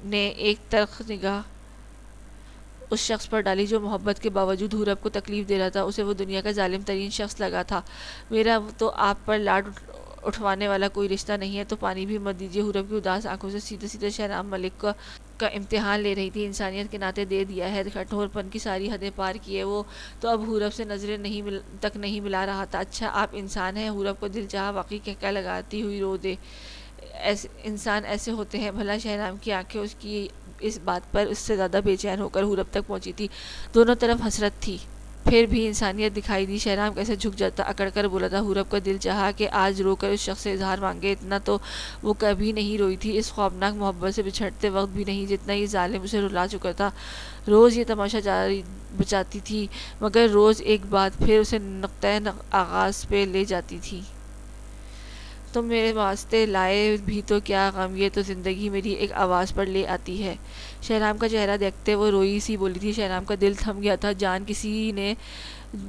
نے ایک تلخ نگاہ اس شخص پر ڈالی جو محبت کے باوجود حورب کو تکلیف دے رہا تھا۔ اسے وہ دنیا کا ظالم ترین شخص لگا تھا۔ میرا تو آپ پر لاڈ اٹھوانے والا کوئی رشتہ نہیں ہے، تو پانی بھی مت دیجیے۔ حورب کی اداس آنکھوں سے سیدھے سیدھے شہنام ملک کا امتحان لے رہی تھی۔ انسانیت کے ناطے دے دیا ہے، کٹھور پن کی ساری حدیں پار کی ہے۔ وہ تو اب حورب سے نظریں تک نہیں ملا رہا تھا۔ اچھا آپ انسان ہیں؟ حورب کو دل چاہا واقعی کہکہ لگاتی ہوئی رو دے۔ انسان ایسے ہوتے ہیں بھلا؟ شہنام کی آنکھیں اس کی اس بات پر اس سے زیادہ بے چین ہو کر حورب تک پہنچی تھی۔ دونوں طرف حسرت تھی، پھر بھی انسانیت دکھائی دی۔ شہنام کیسے جھک جاتا، اکڑ کر بولا تھا۔ حورب کا دل چاہا کہ آج رو کر اس شخص سے اظہار مانگے۔ اتنا تو وہ کبھی نہیں روئی تھی اس خوابناک محبت سے بچھڑتے وقت بھی نہیں، جتنا یہ ظالم اسے رلا چکا تھا۔ روز یہ تماشا جاری بچاتی تھی مگر روز ایک بات پھر اسے نقطۂ آغاز پہ لے جاتی تھی۔ تم میرے واسطے لائے بھی تو کیا غم، یہ تو زندگی میری ایک آواز پر لے آتی ہے۔ شہنام کا چہرہ دیکھتے وہ روئی سی بولی تھی۔ شہنام کا دل تھم گیا تھا، جان کسی نے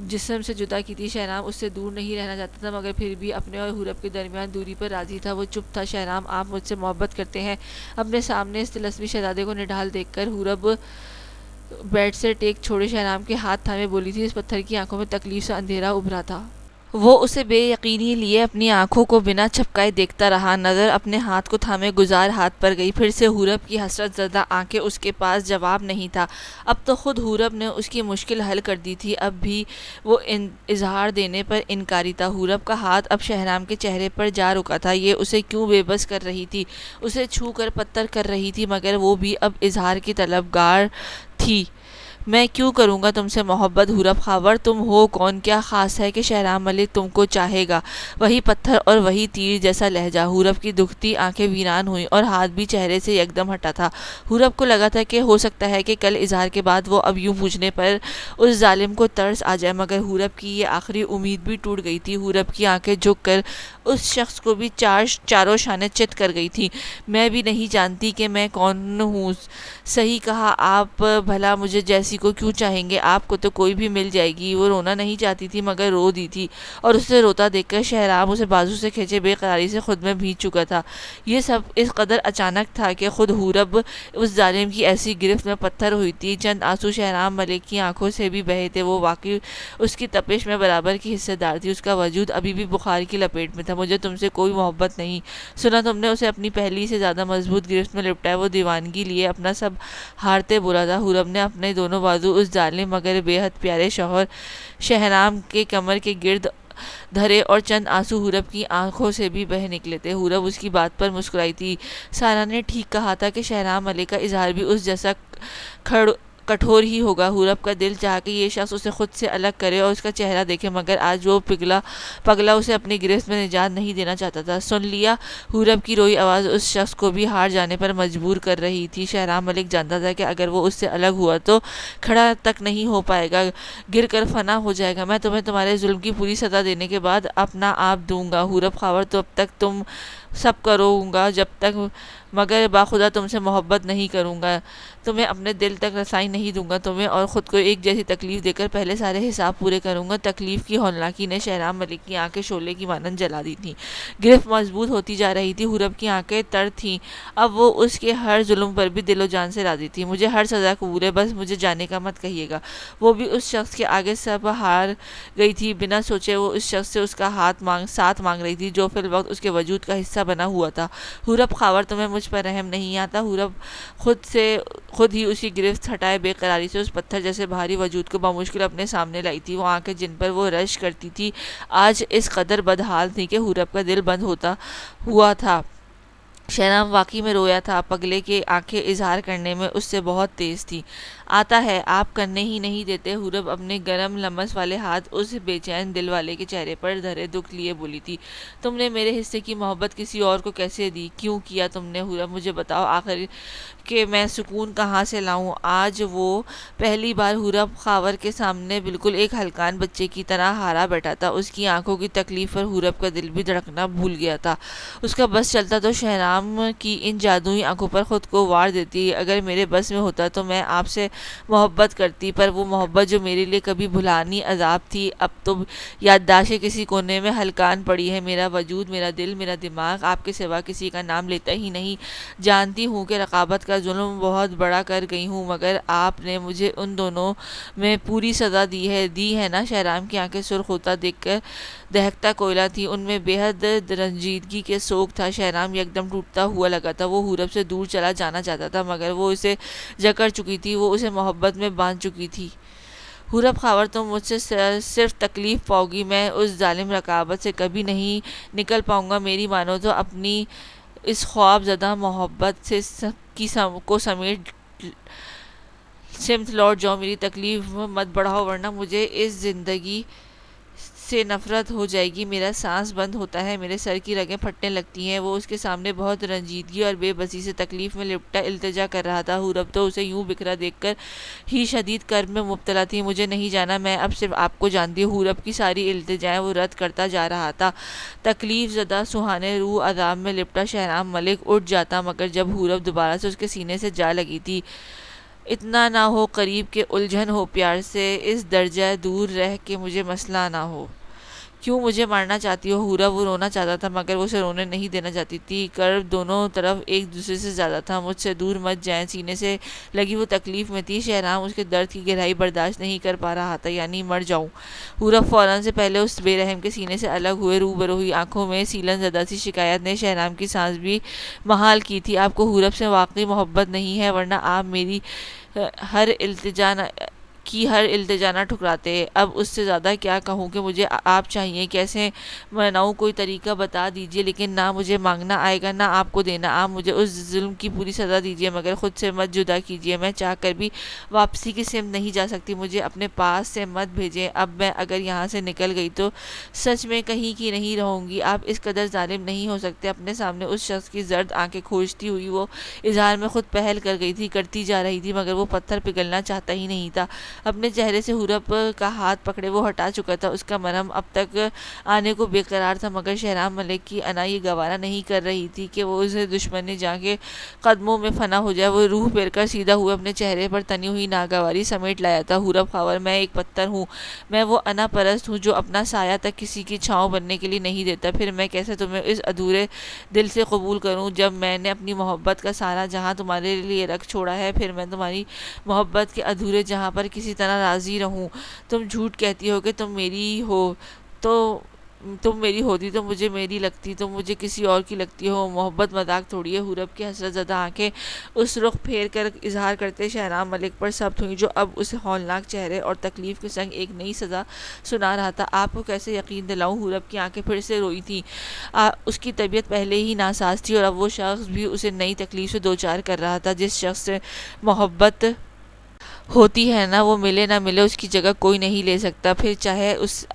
جسم سے جدا کی تھی۔ شہنام اس سے دور نہیں رہنا چاہتا تھا مگر پھر بھی اپنے اور حورب کے درمیان دوری پر راضی تھا۔ وہ چپ تھا۔ شہنام آپ مجھ سے محبت کرتے ہیں؟ اپنے سامنے اس طلسمی شہزادے کو نڈھال دیکھ کر حورب بیڈ سے ٹیک چھوڑے شہنام کے ہاتھ تھامے بولی تھی۔ اس پتھر کی آنکھوں میں تکلیف سے اندھیرا ابھرا تھا۔ وہ اسے بے یقینی لیے اپنی آنکھوں کو بنا جھپکائے دیکھتا رہا۔ نظر اپنے ہاتھ کو تھامے گزار ہاتھ پر گئی، پھر سے حورب کی حسرت زدہ آنکھیں۔ اس کے پاس جواب نہیں تھا۔ اب تو خود حورب نے اس کی مشکل حل کر دی تھی، اب بھی وہ اظہار دینے پر انکاری تھا۔ حورب کا ہاتھ اب شہنام کے چہرے پر جا رکا تھا۔ یہ اسے کیوں بے بس کر رہی تھی، اسے چھو کر پتر کر رہی تھی مگر وہ بھی اب اظہار کی طلبگار تھی۔ میں کیوں کروں گا تم سے محبت حورب خاور؟ تم ہو کون؟ کیا خاص ہے کہ شہنام ملک تم کو چاہے گا؟ وہی پتھر اور وہی تیر جیسا لہجہ۔ حورب کی دکھتی آنکھیں ویران ہوئیں اور ہاتھ بھی چہرے سے یکدم ہٹا تھا۔ حورب کو لگا تھا کہ ہو سکتا ہے کہ کل اظہار کے بعد وہ اب یوں پوچھنے پر اس ظالم کو ترس آ جائے، مگر حورب کی یہ آخری امید بھی ٹوٹ گئی تھی۔ حورب کی آنکھیں جھک کر اس شخص کو بھی چاروں شانے چت کر گئی تھی۔ میں بھی نہیں جانتی کہ میں کون ہوں۔ صحیح کہا، آپ بھلا مجھے جیسی کو کیوں چاہیں گے؟ آپ کو تو کوئی بھی مل جائے گی۔ وہ رونا نہیں چاہتی تھی مگر رو دی تھی، اور اسے روتا دیکھ کر شہنام اسے بازو سے کھینچے بے قراری سے خود میں بھیج چکا تھا۔ یہ سب اس قدر اچانک تھا کہ خود حورب اس ظالم کی ایسی گرفت میں پتھر ہوئی تھی۔ چند آنسو شہنام ملک کی آنکھوں سے بھی بہے تھے۔ وہ واقعی اس کی تپش میں برابر کی حصہ دار تھی۔ اس کا وجود ابھی بھی بخار کی لپیٹ میں تھا۔ مجھے تم سے کوئی محبت نہیں، سنا تم نے؟ اسے اپنی پہلی سے زیادہ مضبوط گرفت میں لپٹایا۔ وہ دیوانگی لیے اپنا سب ہارتے بولا تھا۔ حورب نے اپنے دونوں بازو اس ظالم مگر بے حد پیارے شوہر شہنام کے کمر کے گرد دھرے اور چند آنسو حورب کی آنکھوں سے بھی بہہ نکلے تھے۔ حورب اس کی بات پر مسکرائی تھی۔ سارا نے ٹھیک کہا تھا کہ شہنام ملک کا اظہار بھی اس جیسا کٹھور ہی ہوگا۔ حورب کا دل چاہا کہ یہ شخص اسے خود سے الگ کرے اور اس کا چہرہ دیکھے، مگر آج وہ پگلا اسے اپنی گرفت میں نجات نہیں دینا چاہتا تھا۔ سن لیا، حورب کی روئی آواز اس شخص کو بھی ہار جانے پر مجبور کر رہی تھی۔ شہرام ملک جانتا تھا کہ اگر وہ اس سے الگ ہوا تو کھڑا تک نہیں ہو پائے گا، گر کر فنا ہو جائے گا۔ میں تمہیں تمہارے ظلم کی پوری سزا دینے کے بعد اپنا آپ دوں گا حورب خاور، تو اب تک تم سب کروں گا جب تک، مگر باخدا تم سے محبت نہیں کروں گا، تمہیں اپنے دل تک رسائی نہیں دوں گا، تمہیں اور خود کو ایک جیسی تکلیف دے کر پہلے سارے حساب پورے کروں گا۔ تکلیف کی ہولناکی نے شہرام ملک کی آنکھیں شعلے کی مانند جلا دی تھیں۔ گرفت مضبوط ہوتی جا رہی تھی، حورب کی آنکھیں تر تھیں، اب وہ اس کے ہر ظلم پر بھی دل و جان سے راضی تھی۔ مجھے ہر سزا قبول ہے، بس مجھے جانے کا مت کہیے گا۔ وہ بھی اس شخص کے آگے سب ہار گئی تھی، بنا سوچے وہ اس شخص سے اس کا ساتھ مانگ رہی تھی جو فی الوقت اس کے وجود کا حصہ بنا ہوا تھا۔ حورب خاور، تمہیں مجھ پر رحم نہیں آتا؟ حورب خود ہی اسی گرفت ہٹائے بے قراری سے اس پتھر جیسے بھاری وجود کو بمشکل اپنے سامنے لائی تھی۔ وہ آنکھیں جن پر وہ رشک کرتی تھی آج اس قدر بدحال تھی کہ حورب کا دل بند ہوتا ہوا تھا۔ شہرام واقعی میں رویا تھا، پگلے کے آنکھیں اظہار کرنے میں اس سے بہت تیز تھی۔ آتا ہے، آپ کرنے ہی نہیں دیتے۔ حورب اپنے گرم لمس والے ہاتھ اس بے چین دل والے کے چہرے پر دھرے دکھ لیے بولی تھی، تم نے میرے حصے کی محبت کسی اور کو کیسے دی؟ کیوں کیا تم نے حورب؟ مجھے بتاؤ آخر کہ میں سکون کہاں سے لاؤں؟ آج وہ پہلی بار حورب خاور کے سامنے بالکل ایک ہلکان بچے کی طرح ہارا بیٹھا تھا۔ اس کی آنکھوں کی تکلیف پر حورب کا دل بھی دھڑکنا بھول گیا تھا۔ اس کا بس چلتا تو شہرام کی ان جادوئی آنکھوں پر خود کو وار دیتی۔ اگر میرے بس میں ہوتا تو میں آپ سے محبت کرتی، پر وہ محبت جو میرے لیے کبھی بھلانی عذاب تھی اب تو یادداشت کسی کونے میں ہلکان پڑی ہے۔ میرا وجود، میرا دل، میرا دماغ آپ کے سوا کسی کا نام لیتا ہی نہیں۔ جانتی ہوں کہ رقابت کا ظلم بہت بڑا کر گئی ہوں، مگر آپ نے مجھے ان دونوں میں پوری سزا دی ہے نا؟ شہرام کی آنکھیں سرخ ہوتا دیکھ کر دہکتا کوئلہ تھی، ان میں بے حد رنجیدگی کے سوگ تھا۔ شہرام یکدم ٹوٹتا ہوا لگا تھا۔ وہ حورب سے دور چلا جانا چاہتا تھا، مگر وہ اسے جکڑ چکی تھی، وہ اسے محبت میں باندھ چکی تھی۔ حورب خاور، تم مجھ سے صرف تکلیف پاؤ گی، میں اس ظالم رقابت سے کبھی نہیں نکل پاؤں گا۔ میری مانو تو اپنی اس خواب زدہ محبت کو سمت لوٹ جاؤ، میری تکلیف مت بڑھاؤ، ورنہ مجھے اس زندگی سے نفرت ہو جائے گی۔ میرا سانس بند ہوتا ہے، میرے سر کی رگیں پھٹنے لگتی ہیں۔ وہ اس کے سامنے بہت رنجیدگی اور بے بسی سے تکلیف میں لپٹا التجا کر رہا تھا۔ حورب تو اسے یوں بکھرا دیکھ کر ہی شدید کرب میں مبتلا تھی۔ مجھے نہیں جانا، میں اب صرف آپ کو جانتی ہوں۔ حورب کی ساری التجائیں وہ رد کرتا جا رہا تھا۔ تکلیف زدہ سوہانے روح عذاب میں لپٹا شہرام ملک اٹھ جاتا، مگر جب حورب دوبارہ سے اس کے سینے سے جا لگی تھی، اتنا نہ ہو قریب کہ الجھن ہو پیار سے، اس درجہ دور رہ کہ مجھے مسئلہ نہ ہو۔ کیوں مجھے مارنا چاہتی ہو؟ حورب وہ رونا چاہتا تھا، مگر وہ اسے رونے نہیں دینا چاہتی تھی۔ کرب دونوں طرف ایک دوسرے سے زیادہ تھا۔ مجھ سے دور مت جائیں، سینے سے لگی وہ تکلیف میں تھی۔ شہرام اس کے درد کی گہرائی برداشت نہیں کر پا رہا تھا، یعنی مر جاؤں۔ حورب فوراً سے پہلے اس بے رحم کے سینے سے الگ ہوئے، روبرو ہوئی، آنکھوں میں سیلن زدہ سی شکایت نے شہرام کی سانس بھی محال کی تھی۔ آپ کو حورب سے واقعی محبت نہیں ہے، ورنہ آپ میری ہر التجا نہ ٹھکراتے۔ اب اس سے زیادہ کیا کہوں کہ مجھے آپ چاہیے، کیسے مناؤں؟ کوئی طریقہ بتا دیجیے، لیکن نہ مجھے مانگنا آئے گا نہ آپ کو دینا۔ آپ مجھے اس ظلم کی پوری سزا دیجیے، مگر خود سے مت جدا کیجیے۔ میں چاہ کر بھی واپسی کی سمت نہیں جا سکتی، مجھے اپنے پاس سے مت بھیجیں۔ اب میں اگر یہاں سے نکل گئی تو سچ میں کہیں کی نہیں رہوں گی۔ آپ اس قدر ظالم نہیں ہو سکتے۔ اپنے سامنے اس شخص کی زرد آنکھیں کھوجتی ہوئی وہ اظہار میں خود پہل کر گئی تھی، کرتی جا رہی تھی، مگر وہ پتھر پگھلنا چاہتا ہی نہیں تھا۔ اپنے چہرے سے حورب کا ہاتھ پکڑے وہ ہٹا چکا تھا، اس کا مرہم اب تک آنے کو بے قرار تھا، مگر شہرام ملک کی انا یہ گوارا نہیں کر رہی تھی کہ وہ اسے دشمن جاں کے قدموں میں فنا ہو جائے۔ وہ روح پھیر کر سیدھا ہوئے اپنے چہرے پر تنی ہوئی ناگواری سمیٹ لایا تھا۔ حورب خاور، میں ایک پتھر ہوں، میں وہ انا پرست ہوں جو اپنا سایہ تک کسی کی چھاؤں بننے کے لیے نہیں دیتا۔ پھر میں کیسے تمہیں اس ادھورے دل سے قبول کروں جب میں نے اپنی محبت کا سارا جہاں تمہارے لیے رکھ چھوڑا ہے؟ پھر میں تمہاری محبت کے ادھورے جہاں پر کسی طرح راضی رہوں؟ تم جھوٹ کہتی ہو کہ تم میری ہوتی تو مجھے میری لگتی، تم مجھے کسی اور کی لگتی ہو۔ محبت مذاق تھوڑی ہے۔ حورب کی حسرت زدہ آنکھیں اس رخ پھیر کر اظہار کرتے شہرام ملک پر ثبت ہوئیں جو اب اسے ہولناک چہرے اور تکلیف کے سنگ ایک نئی سزا سنا رہا تھا۔ آپ کو کیسے یقین دلاؤں؟ حورب کی آنکھیں پھر سے روئی تھیں۔ اس کی طبیعت پہلے ہی ناساز تھی اور اب وہ شخص بھی اسے نئی تکلیف سے دوچار کر رہا تھا۔ جس شخص سے محبت ہوتی ہے نا، وہ ملے نہ ملے اس کی جگہ کوئی نہیں لے سکتا، پھر چاہے اس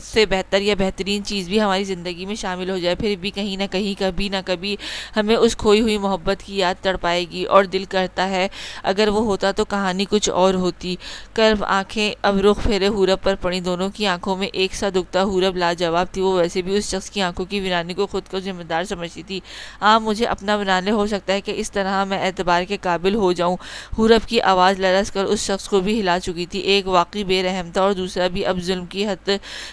سے بہتر یا بہترین چیز بھی ہماری زندگی میں شامل ہو جائے، پھر بھی کہیں نہ کہیں کبھی نہ کبھی ہمیں اس کھوئی ہوئی محبت کی یاد تڑپائے گی، اور دل کرتا ہے اگر وہ ہوتا تو کہانی کچھ اور ہوتی۔ کرب آنکھیں اب رخ پھیرے حورب پر پڑی، دونوں کی آنکھوں میں ایک سا دکھتا۔ حورب لاجواب تھی، وہ ویسے بھی اس شخص کی آنکھوں کی ویرانی کو خود کو ذمہ دار سمجھتی تھی۔ مجھے اپنا بنا لے، ہو سکتا ہے کہ اس طرح میں اعتبار کے قابل ہو جاؤں۔ حورب کی آواز لرز کر اس شخص کو بھی ہلا چکی تھی، ایک واقعی بے رحم تھا اور دوسرا بھی اب ظلم کی حد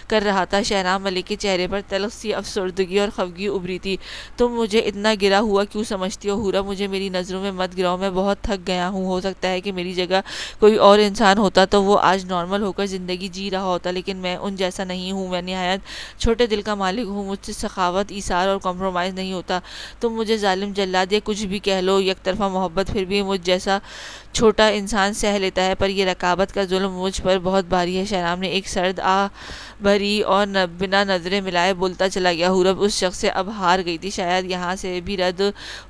کر رہا تھا۔ شہرام ملک کے چہرے پر تلخ سی افسردگی اور خفگی ابھری تھی۔ تم مجھے اتنا گرا ہوا کیوں سمجھتی ہو حورب؟ مجھے میری نظروں میں مت گراؤ، میں بہت تھک گیا ہوں۔ ہو سکتا ہے کہ میری جگہ کوئی اور انسان ہوتا تو وہ آج نارمل ہو کر زندگی جی رہا ہوتا، لیکن میں ان جیسا نہیں ہوں۔ میں نہایت چھوٹے دل کا مالک ہوں، مجھ سے سخاوت، ایثار اور کمپرومائز نہیں ہوتا۔ تم مجھے ظالم، جلاد یا کچھ بھی کہہ لو، یک طرفہ محبت پھر بھی مجھ جیسا چھوٹا انسان سہ لیتا ہے، پر یہ رقابت کا ظلم مجھ پر بہت بھاری ہے۔ شہرام نے ایک سرد آہ بھری اور بنا نظریں ملائے بولتا چلا گیا۔ حورب اس شخص سے اب ہار گئی تھی، شاید یہاں سے بھی رد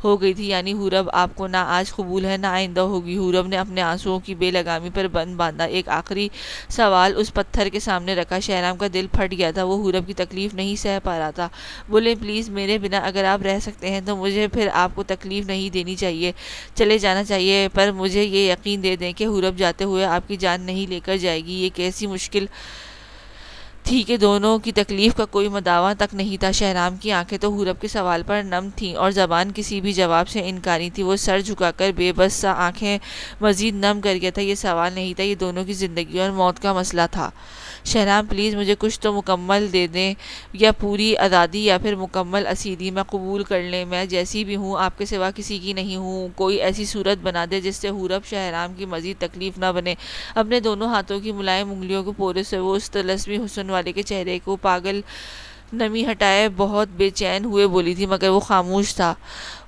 ہو گئی تھی، یعنی حورب آپ کو نہ آج قبول ہے نہ آئندہ ہوگی۔ حورب نے اپنے آنسوؤں کی بے لگامی پر بند باندھا، ایک آخری سوال اس پتھر کے سامنے رکھا۔ شہرام کا دل پھٹ گیا تھا، وہ حورب کی تکلیف نہیں سہ پا رہا تھا۔ بولے پلیز میرے بنا اگر آپ رہ سکتے ہیں تو مجھے پھر آپ کو تکلیف نہیں دینی چاہیے، چلے جانا چاہیے، پر مجھے یہ یقین دے دیں کہ حورب جاتے ہوئے آپ کی جان نہیں لے کر جائے گی۔ یہ کیسی مشکل تھی کہ دونوں کی تکلیف کا کوئی مداواں تک نہیں تھا۔ شہرام کی آنکھیں تو حورب کے سوال پر نم تھیں اور زبان کسی بھی جواب سے انکاری تھی۔ وہ سر جھکا کر بے بس سا آنکھیں مزید نم کر گیا تھا۔ یہ سوال نہیں تھا، یہ دونوں کی زندگی اور موت کا مسئلہ تھا۔ شہرام پلیز مجھے کچھ تو مکمل دے دیں، یا پوری آزادی یا پھر مکمل اسیری، میں قبول کر لیں، میں جیسی بھی ہوں آپ کے سوا کسی کی نہیں ہوں۔ کوئی ایسی صورت بنا دے جس سے حورب شہرام کی مزید تکلیف نہ بنے۔ اپنے دونوں ہاتھوں کی ملائم انگلیوں کو پورے سے وہ اس طلسمی حسن والے کے چہرے کو پاگل نمی ہٹائے بہت بے چین ہوئے بولی تھی، مگر وہ خاموش تھا۔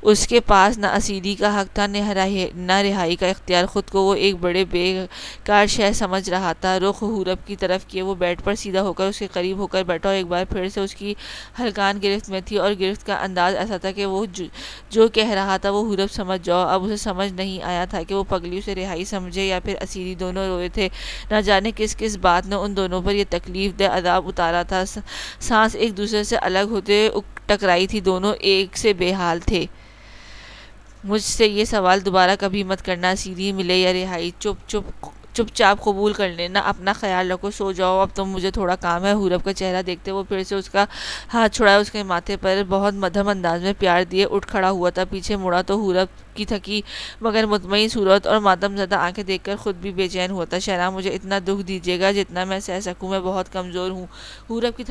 اس کے پاس نہ اسیری کا حق تھا نہ رہائی کا اختیار۔ خود کو وہ ایک بڑے بے کار شے سمجھ رہا تھا۔ رخ حورب کی طرف کیے وہ بیڈ پر سیدھا ہو کر اس کے قریب ہو کر بیٹھا اور ایک بار پھر سے اس کی ہلکان گرفت میں تھی، اور گرفت کا انداز ایسا تھا کہ وہ جو کہہ رہا تھا وہ حورب سمجھ جاؤ۔ اب اسے سمجھ نہیں آیا تھا کہ وہ پگلی اسے رہائی سمجھے یا پھر اسیری۔ دونوں روئے تھے، نہ جانے کس کس بات نے ان دونوں پر یہ تکلیف دہ عذاب اتارا تھا۔ سانس ایک دوسرے سے الگ ہوتے ٹکرائی تھی، دونوں ایک سے بے حال تھے۔ مجھ سے یہ سوال دوبارہ کبھی مت کرنا، اسیری ملے یا رہائی، چپ چاپ قبول کر لینا، اپنا خیال رکھو، سو جاؤ، اب تو مجھے تھوڑا کام ہے۔ حورب کا چہرہ دیکھتے وہ پھر سے اس کا ہاتھ چھڑایا، اس کے ماتھے پر بہت مدھم انداز میں پیار دیے اٹھ کھڑا ہوا تھا۔ پیچھے مڑا تو حورب کی تھکی مگر مطمئن صورت اور ماتم زدہ آنکھیں دیکھ کر خود بھی بے چین ہوا تھا۔ شہرام مجھے اتنا دکھ دیجیے گا جتنا میں سہ سکوں، میں بہت کمزور ہوں۔ حورب کی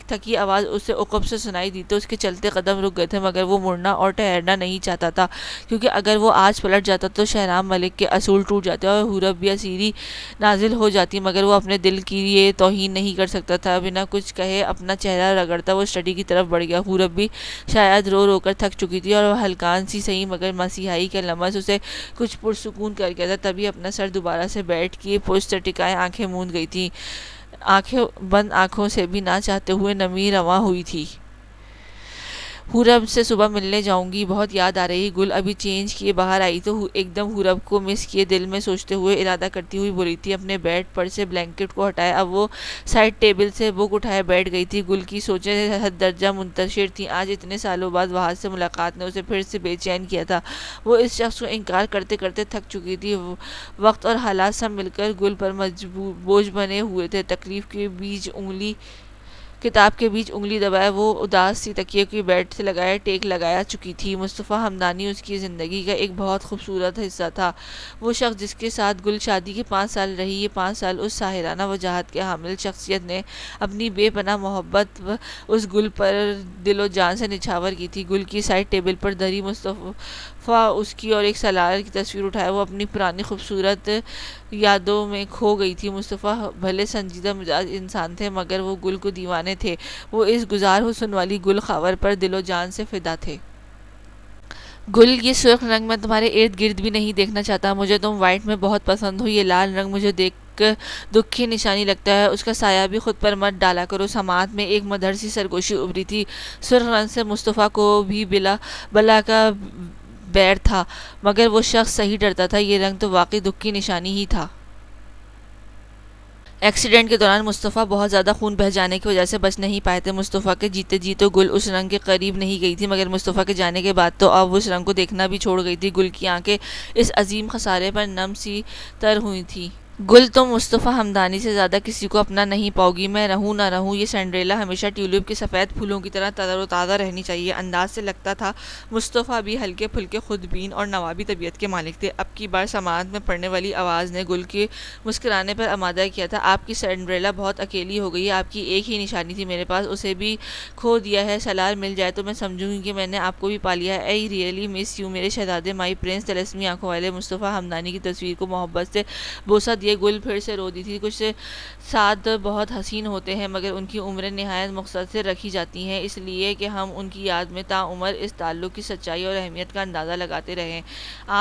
تھکی آواز اسے عقب سے سنائی دی تو اس کے چلتے قدم رک گئے تھے، مگر وہ مڑنا اور ٹھہرنا نہیں چاہتا تھا، کیونکہ اگر وہ آج پلٹ جاتا تو شہرام ملک کے اصول ٹوٹ جاتے اور حورب بھی اسیری نازل ہو جاتی، مگر وہ اپنے دل کی یہ توہین نہیں کر سکتا تھا۔ بنا کچھ کہے اپنا چہرہ رگڑتا وہ اسٹڈی کی طرف بڑھ گیا۔ حورب بھی شاید رو رو کر تھک چکی تھی، اور وہ ہلکان سی سہی مگر مسیحائی کا لمس اسے کچھ پرسکون کر گیا تھا۔ تبھی اپنا سر دوبارہ سے بیٹھ کیے پشت ٹکائے آنکھیں موند گئی تھی، بند آنکھوں سے بھی نہ چاہتے ہوئے نمی رواں ہوئی تھی۔ حورب سے صبح ملنے جاؤں گی، بہت یاد آ رہی۔ گل ابھی چینج کیے باہر آئی تو ایک دم حورب کو مس کیے دل میں سوچتے ہوئے ارادہ کرتی ہوئی بولی تھی۔ اپنے بیڈ پر سے بلینکٹ کو ہٹائے اب وہ سائڈ ٹیبل سے بک اٹھائے بیٹھ گئی تھی۔ گل کی سوچیں حد درجہ منتشر تھیں، آج اتنے سالوں بعد وہاں سے ملاقات نے اسے پھر سے بے چین کیا تھا۔ وہ اس شخص کو انکار کرتے کرتے تھک چکی تھی۔ وقت اور حالات سب مل کر گل پر بوجھ بنے ہوئے تھے۔ کتاب کے بیچ انگلی دبائے وہ اداس سی تکیے کی بیڈ سے لگائے ٹیک لگایا چکی تھی۔ مصطفیٰ ہمدانی اس کی زندگی کا ایک بہت خوبصورت حصہ تھا۔ وہ شخص جس کے ساتھ گل شادی کے 5 سال رہی، یہ 5 سال اس ساحرانہ وجاہت کے حامل شخصیت نے اپنی بے پناہ محبت اس گل پر دل و جان سے نچھاور کی تھی۔ گل کی سائڈ ٹیبل پر دھری مصطفیٰ اس کی اور ایک سالار کی تصویر اٹھائے وہ اپنی پرانی خوبصورت یادوں میں کھو گئی تھی۔ مصطفیٰ بھلے سنجیدہ مزاج انسان تھے، مگر وہ گل کو دیوانے تھے۔ وہ اس گزار حسن والی گل خاور پر دل و جان سے فدا تھے۔ گل، یہ سرخ رنگ میں تمہارے ارد گرد بھی نہیں دیکھنا چاہتا، مجھے تم وائٹ میں بہت پسند ہو، یہ لال رنگ مجھے دیکھ دکھ کی نشانی لگتا ہے، اس کا سایہ بھی خود پر مت ڈالا کرو۔ سماعت میں ایک مدھر سی سرگوشی ابھری تھی۔ سرخ رنگ سے مصطفیٰ کو بھی بلا کا بیر تھا، مگر وہ شخص صحیح ڈرتا تھا، یہ رنگ تو واقعی دکھ کی نشانی ہی تھا۔ ایکسیڈنٹ کے دوران مصطفیٰ بہت زیادہ خون بہہ جانے کی وجہ سے بچ نہیں پائے تھے۔ مصطفیٰ کے جیتے جی تو گل اس رنگ کے قریب نہیں گئی تھی، مگر مصطفیٰ کے جانے کے بعد تو اب اس رنگ کو دیکھنا بھی چھوڑ گئی تھی۔ گل کی آنکھیں اس عظیم خسارے پر نم سی تر ہوئی تھی۔ گل تم مصطفیٰ ہمدانی سے زیادہ کسی کو اپنا نہیں پاؤ گی، میں رہوں نہ رہوں، یہ سنڈریلا ہمیشہ ٹیولپ کے سفید پھولوں کی طرح تر و تازہ رہنی چاہیے۔ انداز سے لگتا تھا مصطفیٰ بھی ہلکے پھلکے خود بین اور نوابی طبیعت کے مالک تھے۔ اب کی بار سماعت میں پڑنے والی آواز نے گل کے مسکرانے پر آمادہ کیا تھا۔ آپ کی سنڈریلا بہت اکیلی ہو گئی ہے، آپ کی ایک ہی نشانی تھی میرے پاس، اسے بھی کھو دیا ہے۔ سلار مل جائے تو میں سمجھوں گی کہ میں نے آپ کو بھی پا لیا ہے۔ اے ریئلی مس یو میرے شہزادے، مائی پرنس۔ طلسمی آنکھوں والے مصطفیٰ ہمدانی کی تصویر کو محبت سے بوسہ دیے گل پھر سے رو دی تھی۔ کچھ ساتھ بہت حسین ہوتے ہیں مگر ان کی عمریں نہایت مختصر رکھی جاتی ہیں، اس لیے کہ ہم ان کی یاد میں تاعمر اس تعلق کی سچائی اور اہمیت کا اندازہ لگاتے رہیں۔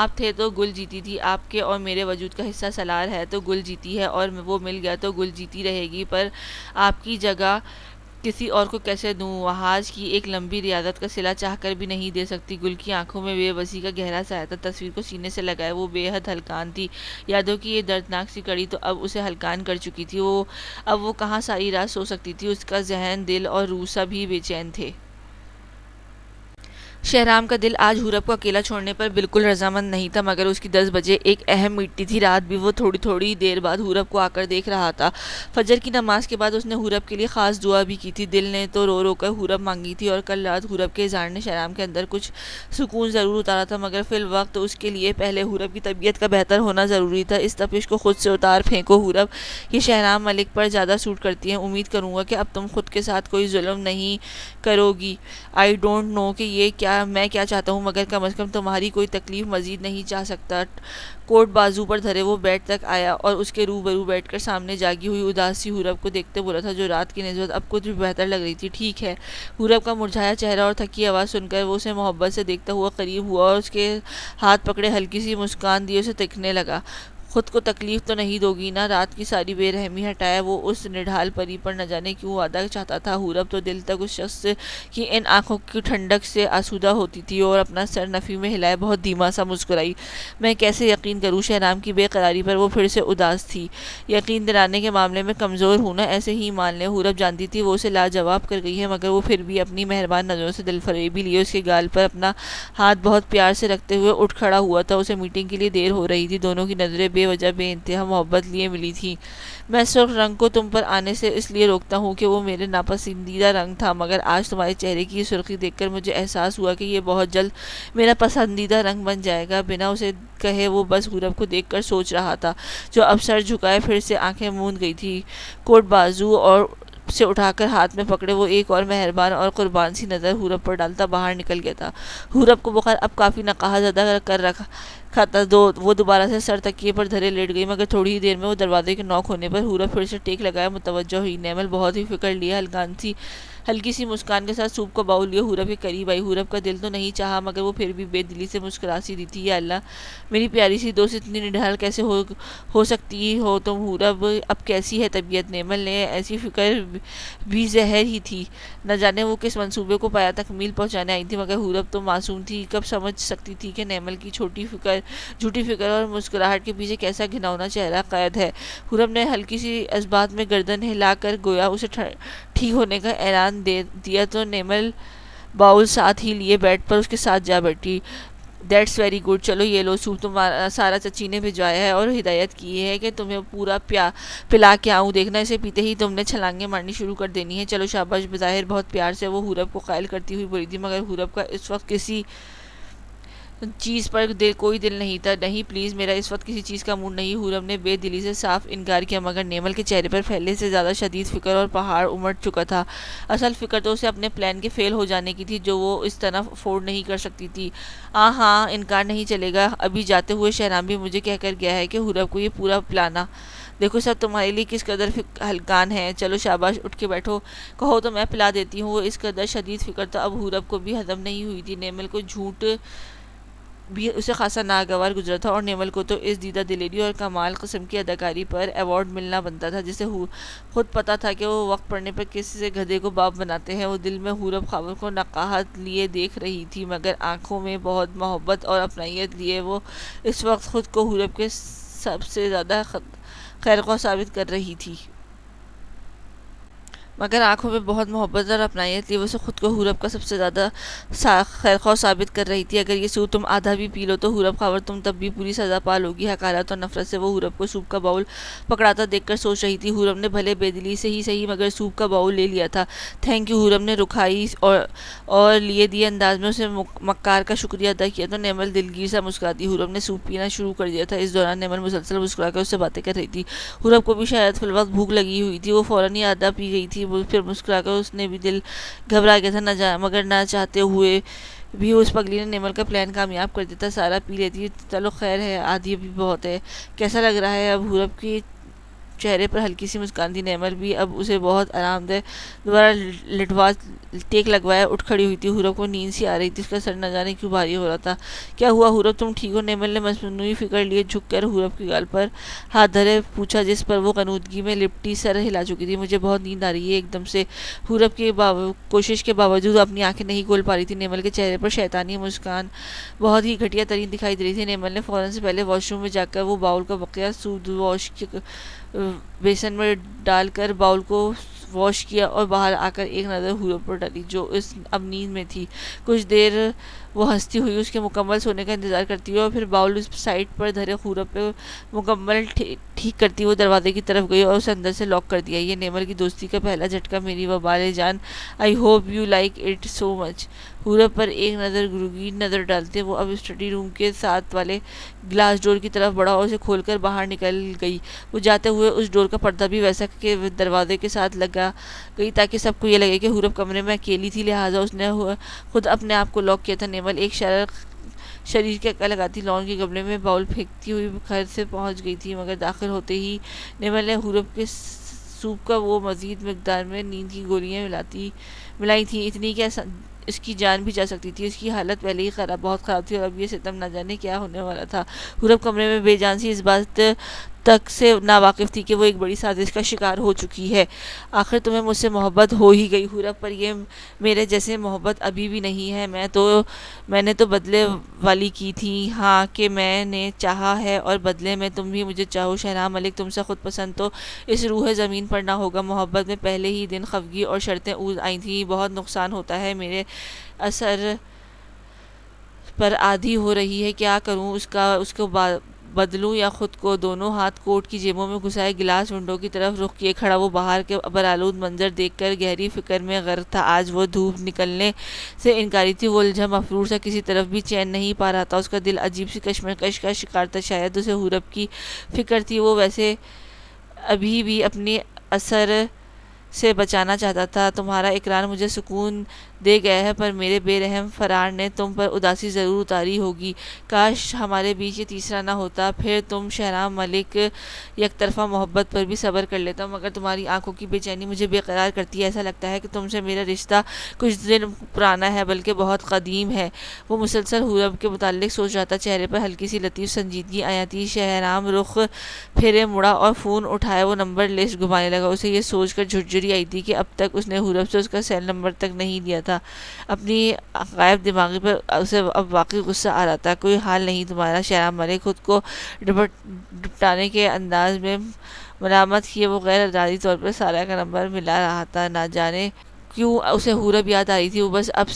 آپ تھے تو گل جیتی تھی، آپ کے اور میرے وجود کا حصہ سلار ہے تو گل جیتی ہے، اور وہ مل گیا تو گل جیتی رہے گی، پر آپ کی جگہ کسی اور کو کیسے دوں؟ وحاج کی ایک لمبی ریاضت کا صلہ چاہ کر بھی نہیں دے سکتی۔ گل کی آنکھوں میں بے بسی کا گہرا سایہ تھا، تصویر کو سینے سے لگائے وہ بے حد ہلکان تھی۔ یادوں کی یہ دردناک سی کڑی تو اب اسے ہلکان کر چکی تھی۔ اب وہ کہاں ساری رات سو سکتی تھی، اس کا ذہن، دل اور روح سب ہی بے چین تھے۔ شہرام کا دل آج حورب کو اکیلا چھوڑنے پر بالکل رضامند نہیں تھا، مگر اس کی 10 بجے ایک اہم میٹنگ تھی۔ رات بھی وہ تھوڑی تھوڑی دیر بعد حورب کو آ کر دیکھ رہا تھا۔ فجر کی نماز کے بعد اس نے حورب کے لیے خاص دعا بھی کی تھی۔ دل نے تو رو رو کر حورب مانگی تھی، اور کل رات حورب کے اظہار نے شہرام کے اندر کچھ سکون ضرور اتارا تھا، مگر فی الوقت اس کے لیے پہلے حورب کی طبیعت کا بہتر ہونا ضروری تھا۔ اس تپش کو خود سے اتار پھینکو حورب، یہ شہرام ملک پر زیادہ سوٹ کرتی ہے۔ امید کروں گا کہ اب تم خود کے ساتھ کوئی ظلم نہیں کرو گی۔ آئی ڈونٹ نو کہ میں کیا چاہتا ہوں، مگر کم از کم تمہاری کوئی تکلیف مزید نہیں چاہ سکتا۔ کوٹ بازو پر دھرے وہ بیڈ تک آیا اور اس کے روبرو بیٹھ کر سامنے جاگی ہوئی اداس سی حورب کو دیکھتے بولا تھا، جو رات کی نسبت اب کچھ بہتر لگ رہی تھی۔ ٹھیک ہے۔ حورب کا مرجھایا چہرہ اور تھکی آواز سن کر وہ اسے محبت سے دیکھتا ہوا قریب ہوا اور اس کے ہاتھ پکڑے ہلکی سی مسکان دیے اسے تکنے لگا۔ خود کو تکلیف تو نہیں دو گی نا؟ رات کی ساری بے رحمی ہٹائے وہ اس نڈھال پری پر نہ جانے کیوں وعدہ چاہتا تھا۔ حورب تو دل تک اس شخص کی ان آنکھوں کی ٹھنڈک سے آسودہ ہوتی تھی اور اپنا سر نفی میں ہلائے بہت دھیما سا مسکرائی۔ میں کیسے یقین کروں؟ شہرام کی بے قراری پر وہ پھر سے اداس تھی۔ یقین دلانے کے معاملے میں کمزور ہوں نا، ایسے ہی مان لے۔ حورب جانتی تھی وہ اسے لاجواب کر گئی ہے، مگر وہ پھر بھی اپنی مہربان نظروں سے دل فریبی لیے اس کے گال پر اپنا ہاتھ بہت پیار سے رکھتے ہوئے اٹھ کھڑا ہوا تھا۔ اسے میٹنگ کے لیے دیر ہو رہی تھی، دونوں کی نظریں بے وجہ بے انتہا محبت لیے ملی تھیں۔ میں سرخ رنگ کو تم پر آنے سے اس لیے روکتا ہوں کہ وہ میرے ناپسندیدہ رنگ تھا، مگر آج تمہارے چہرے کی یہ سرخی دیکھ کر مجھے احساس ہوا کہ یہ بہت جلد میرا پسندیدہ رنگ بن جائے گا۔ بنا اسے کہے وہ بس حورب کو دیکھ کر سوچ رہا تھا، جو اب سر جھکائے پھر سے آنکھیں موند گئی تھی۔ کوٹ بازو اور سے اٹھا کر ہاتھ میں پکڑے وہ ایک اور مہربان اور قربان سی نظر حورب پر ڈالتا باہر نکل گیا تھا۔ حورب کو بخار اب کافی نقاہت زدہ کر رکھا تھا، وہ دوبارہ سے سر تکیے پر دھرے لیٹ گئی، مگر تھوڑی ہی دیر میں وہ دروازے کے نوک ہونے پر حورب پھر سے ٹیک لگائے متوجہ ہوئی۔ نیمل بہت ہی فکر لیے ہلکی سی مسکان کے ساتھ سوپ کا باؤل لیے حورب کے قریب آئی۔ حورب کا دل تو نہیں چاہا، مگر وہ پھر بھی بے دلی سے مسکرا سی دی تھی۔ یا اللہ، میری پیاری سی دوست، اتنی نڈھال کیسے ہو سکتی ہو تم؟ حورب، اب کیسی ہے طبیعت؟ نیمل نے ایسی فکر بھی زہر ہی تھی، نہ جانے وہ کس منصوبے کو پایا تکمیل پہنچانے آئی تھی، مگر حورب تو معصوم تھی، کب سمجھ سکتی تھی کہ نیمل کی جھوٹی فکر اور مسکراہٹ کے پیچھے کیسا گھناؤنا چہرہ قید ہے۔ حورب نے ہلکی سی اثبات میں گردن ہلا کر گویا اسے ٹھیک ہونے کا اعلان دیا تو نیمل باؤل ساتھ ہی لیے بیڈ پر اس کے ساتھ جا بیٹھی۔ دیٹس ویری گڈ، چلو یہ لو سوپ، تمہارا سارا چچی نے بھجوایا ہے اور ہدایت کی ہے کہ تمہیں پورا پلا کے آؤں، دیکھنا اسے پیتے ہی تم نے چھلانگیں مارنی شروع کر دینی ہے۔ چلو شاباش۔ بظاہر بہت پیار سے وہ حورب کو قائل کرتی ہوئی بولی تھی، مگر حورب کا اس وقت کسی چیز پر کوئی دل نہیں تھا۔ نہیں پلیز، میرا اس وقت کسی چیز کا موڈ نہیں۔ حورب نے بے دلی سے صاف انکار کیا، مگر نیمل کے چہرے پر پہلے سے زیادہ شدید فکر اور پہاڑ امٹ چکا تھا۔ اصل فکر تو اسے اپنے پلان کے فیل ہو جانے کی تھی، جو وہ اس طرح افورڈ نہیں کر سکتی تھی۔ ہاں، انکار نہیں چلے گا۔ ابھی جاتے ہوئے شہرام بھی مجھے کہہ کر گیا ہے کہ حورب کو یہ پورا پلانا دیکھو سب تمہارے لیے کس قدر ہلکان ہے۔ چلو شاباش، اٹھ کے بیٹھو، کہو تو میں پلا دیتی ہوں۔ وہ اس قدر شدید فکر تو اب حورب کو بھی ہضم نہیں ہوئی تھی۔ نیمل کو جھوٹ بھی اسے خاصا ناگوار گزرا تھا، اور نیمل کو تو اس دیدہ دلیری اور کمال قسم کی اداکاری پر ایوارڈ ملنا بنتا تھا، جسے خود پتا تھا کہ وہ وقت پڑنے پر کس سے گدھے کو باپ بناتے ہیں۔ وہ دل میں حورب خواب کو نقاہت لیے دیکھ رہی تھی، مگر آنکھوں میں بہت محبت اور اپنائیت لیے وہ اس وقت خود کو حورب کے سب سے زیادہ خیرخواہ ثابت کر رہی تھی۔ مگر آنکھوں میں بہت محبت اور اپنائیت لی وہ اسے خود کو حورب کا سب سے زیادہ خیرخواہ ثابت کر رہی تھی۔ اگر یہ سوپ تم آدھا بھی پی لو تو حورب خاور تم تب بھی پوری سزا پا لوگی۔ حقارت اور نفرت سے وہ حورب کو سوپ کا باؤل پکڑاتا دیکھ کر سوچ رہی تھی، حورب نے بھلے بے دلی سے ہی صحیح مگر سوپ کا باؤل لے لیا تھا۔ تھینک یو، حورب نے رکھائی اور لیے دیے انداز میں اسے مکار کا شکریہ ادا کیا تو نیمل دلگیر سا مسکرا دی۔ حورب نے سوپ پینا شروع کر دیا تھا۔ اس دوران نیمل مسلسل مسکرا کر اس سے باتیں کر رہی تھی۔ حورب کو بھی شاید فی الوقت بھوک لگی ہوئی تھی، وہ فوراً ہی آدھا پی گئی تھی۔ پھر مسکرا کر اس نے بھی دل گھبرا گیا تھا، مگر نہ چاہتے ہوئے بھی اس پگلی نے نیمل کا پلان کامیاب کر دیتا۔ سارا پی لیتی، چلو خیر ہے، آدھی بھی بہت ہے۔ کیسا لگ رہا ہے اب؟ حورب کی چہرے پر ہلکی سی مسکان تھی۔ نیمل بھی اب اسے بہت آرام دہ دوبارہ لٹوا ٹیک لگوایا اٹھ کھڑی ہوئی تھی۔ حورب کو نیند سی آ رہی تھی، اس کا سر نہ جانے کیوں بھاری ہو رہا تھا۔ کیا ہوا حورب، تم ٹھیک ہو؟ نیمل نے مصنوعی فکر لیے جھک کر حورب کی گال پر ہاتھ دھرے پوچھا، جس پر وہ غنودگی میں لپٹی سر ہلا چکی تھی۔ مجھے بہت نیند آ رہی ہے ایک دم سے۔ حورب کی کوشش کے باوجود اپنی آنکھیں نہیں کھول پا رہی تھی۔ نیمل کے چہرے پر شیطانی مسکان بہت ہی گھٹیا ترین دکھائی دے رہی تھی۔ نیمل نے فوراً سے پہلے واش روم میں جا کر وہ باؤل کا بقیہ سوپ واش بیسن میں ڈال کر باؤل کو واش کیا اور باہر آ کر ایک نظر حورب پر ڈالی جو اب نیند میں تھی۔ کچھ دیر وہ ہنستی ہوئی اس کے مکمل سونے کا انتظار کرتی ہوئی اور پھر باؤل اس سائڈ پر دھرے حورب پہ مکمل ٹھیک کرتی وہ دروازے کی طرف گئی اور اسے اندر سے لاک کر دیا۔ یہ نیمل کی دوستی کا پہلا جھٹکا میری وبال جان، I hope you like it so much. حورب پر ایک نظر گروگین نظر ڈالتے وہ اب اسٹڈی روم کے ساتھ والے گلاس ڈور کی طرف بڑھا اور اسے کھول کر باہر نکل گئی۔ وہ جاتے ہوئے اس ڈور کا پردہ بھی ویسا کہ دروازے کے ساتھ لگا گئی تاکہ سب کو یہ لگے کہ حورب کمرے میں اکیلی تھی، لہٰذا اس نے خود اپنے آپ کو لاک کیا تھا۔ نیمل ایک شریر کے عکا لگاتی لان کے گملے میں باؤل پھینکتی ہوئی گھر سے پہنچ گئی تھی، مگر داخل ہوتے ہی نیمل نے حورب کے سوپ کا وہ مزید مقدار میں نیند کی گولیاں ملائی تھیں، اتنی کہ اس کی جان بھی جا سکتی تھی۔ اس کی حالت پہلے ہی بہت خراب تھی اور اب یہ ستم نہ جانے کیا ہونے والا تھا۔ حورب کمرے میں بے جان سی اس بات تک سے ناواقف تھی کہ وہ ایک بڑی سازش کا شکار ہو چکی ہے۔ آخر تمہیں مجھ سے محبت ہو ہی گئی حورب، پر یہ میرے جیسے محبت ابھی بھی نہیں ہے۔ میں نے تو بدلے والی کی تھی، ہاں کہ میں نے چاہا ہے اور بدلے میں تم بھی مجھے چاہو۔ شہنام ملک تم سے خود پسند تو اس روح زمین پر نہ ہوگا۔ محبت میں پہلے ہی دن خفگی اور شرطیں اوز آئی تھیں، بہت نقصان ہوتا ہے، میرے اثر پر عادی ہو رہی ہے، کیا کروں؟ اس کو بدلوں یا خود کو؟ دونوں ہاتھ کوٹ کی جیبوں میں گھسائے گلاس ونڈو کی طرف رخ کیے کھڑا وہ باہر کے برآلود منظر دیکھ کر گہری فکر میں غرق تھا۔ آج وہ دھوپ نکلنے سے انکاری تھی، وہ الجھا مفرور سا کسی طرف بھی چین نہیں پا رہا تھا، اس کا دل عجیب سی کشمکش کا شکار تھا۔ شاید اسے حورب کی فکر تھی، وہ ویسے ابھی بھی اپنی اثر سے بچانا چاہتا تھا۔ تمہارا اقرار مجھے سکون دے گیا ہے، پر میرے بے رحم فرار نے تم پر اداسی ضرور اتاری ہوگی۔ کاش ہمارے بیچ یہ تیسرا نہ ہوتا، پھر تم شہنام ملک یک طرفہ محبت پر بھی صبر کر لیتا، مگر تمہاری آنکھوں کی بے چینی مجھے بے قرار کرتی ہے۔ ایسا لگتا ہے کہ تم سے میرا رشتہ کچھ دن پرانا ہے، بلکہ بہت قدیم ہے۔ وہ مسلسل حورب کے متعلق سوچ رہا تھا، چہرے پر ہلکی سی لطیف سنجیدگی آیا تھی۔ شہنام رخ پھیرے مڑا اور فون اٹھائے وہ نمبر لسٹ گھمانے لگا۔ اسے یہ سوچ کر جھرجھری آئی تھی کہ اب تک اس نے حورب سے اس کا سیل نمبر تک نہیں لیا تھا۔ اپنی غائب دماغی پر اسے اب واقعی غصہ آ رہا تھا۔ کوئی حال نہیں تمہارا؟ شہنام ملک خود کو ڈپٹانے کے انداز میں ملامت کیے وہ غیر ارادی طور پر سارا کا نمبر ملا رہا تھا۔ نہ جانے کیوں اسے حورب یاد آ رہی تھی، وہ بس اب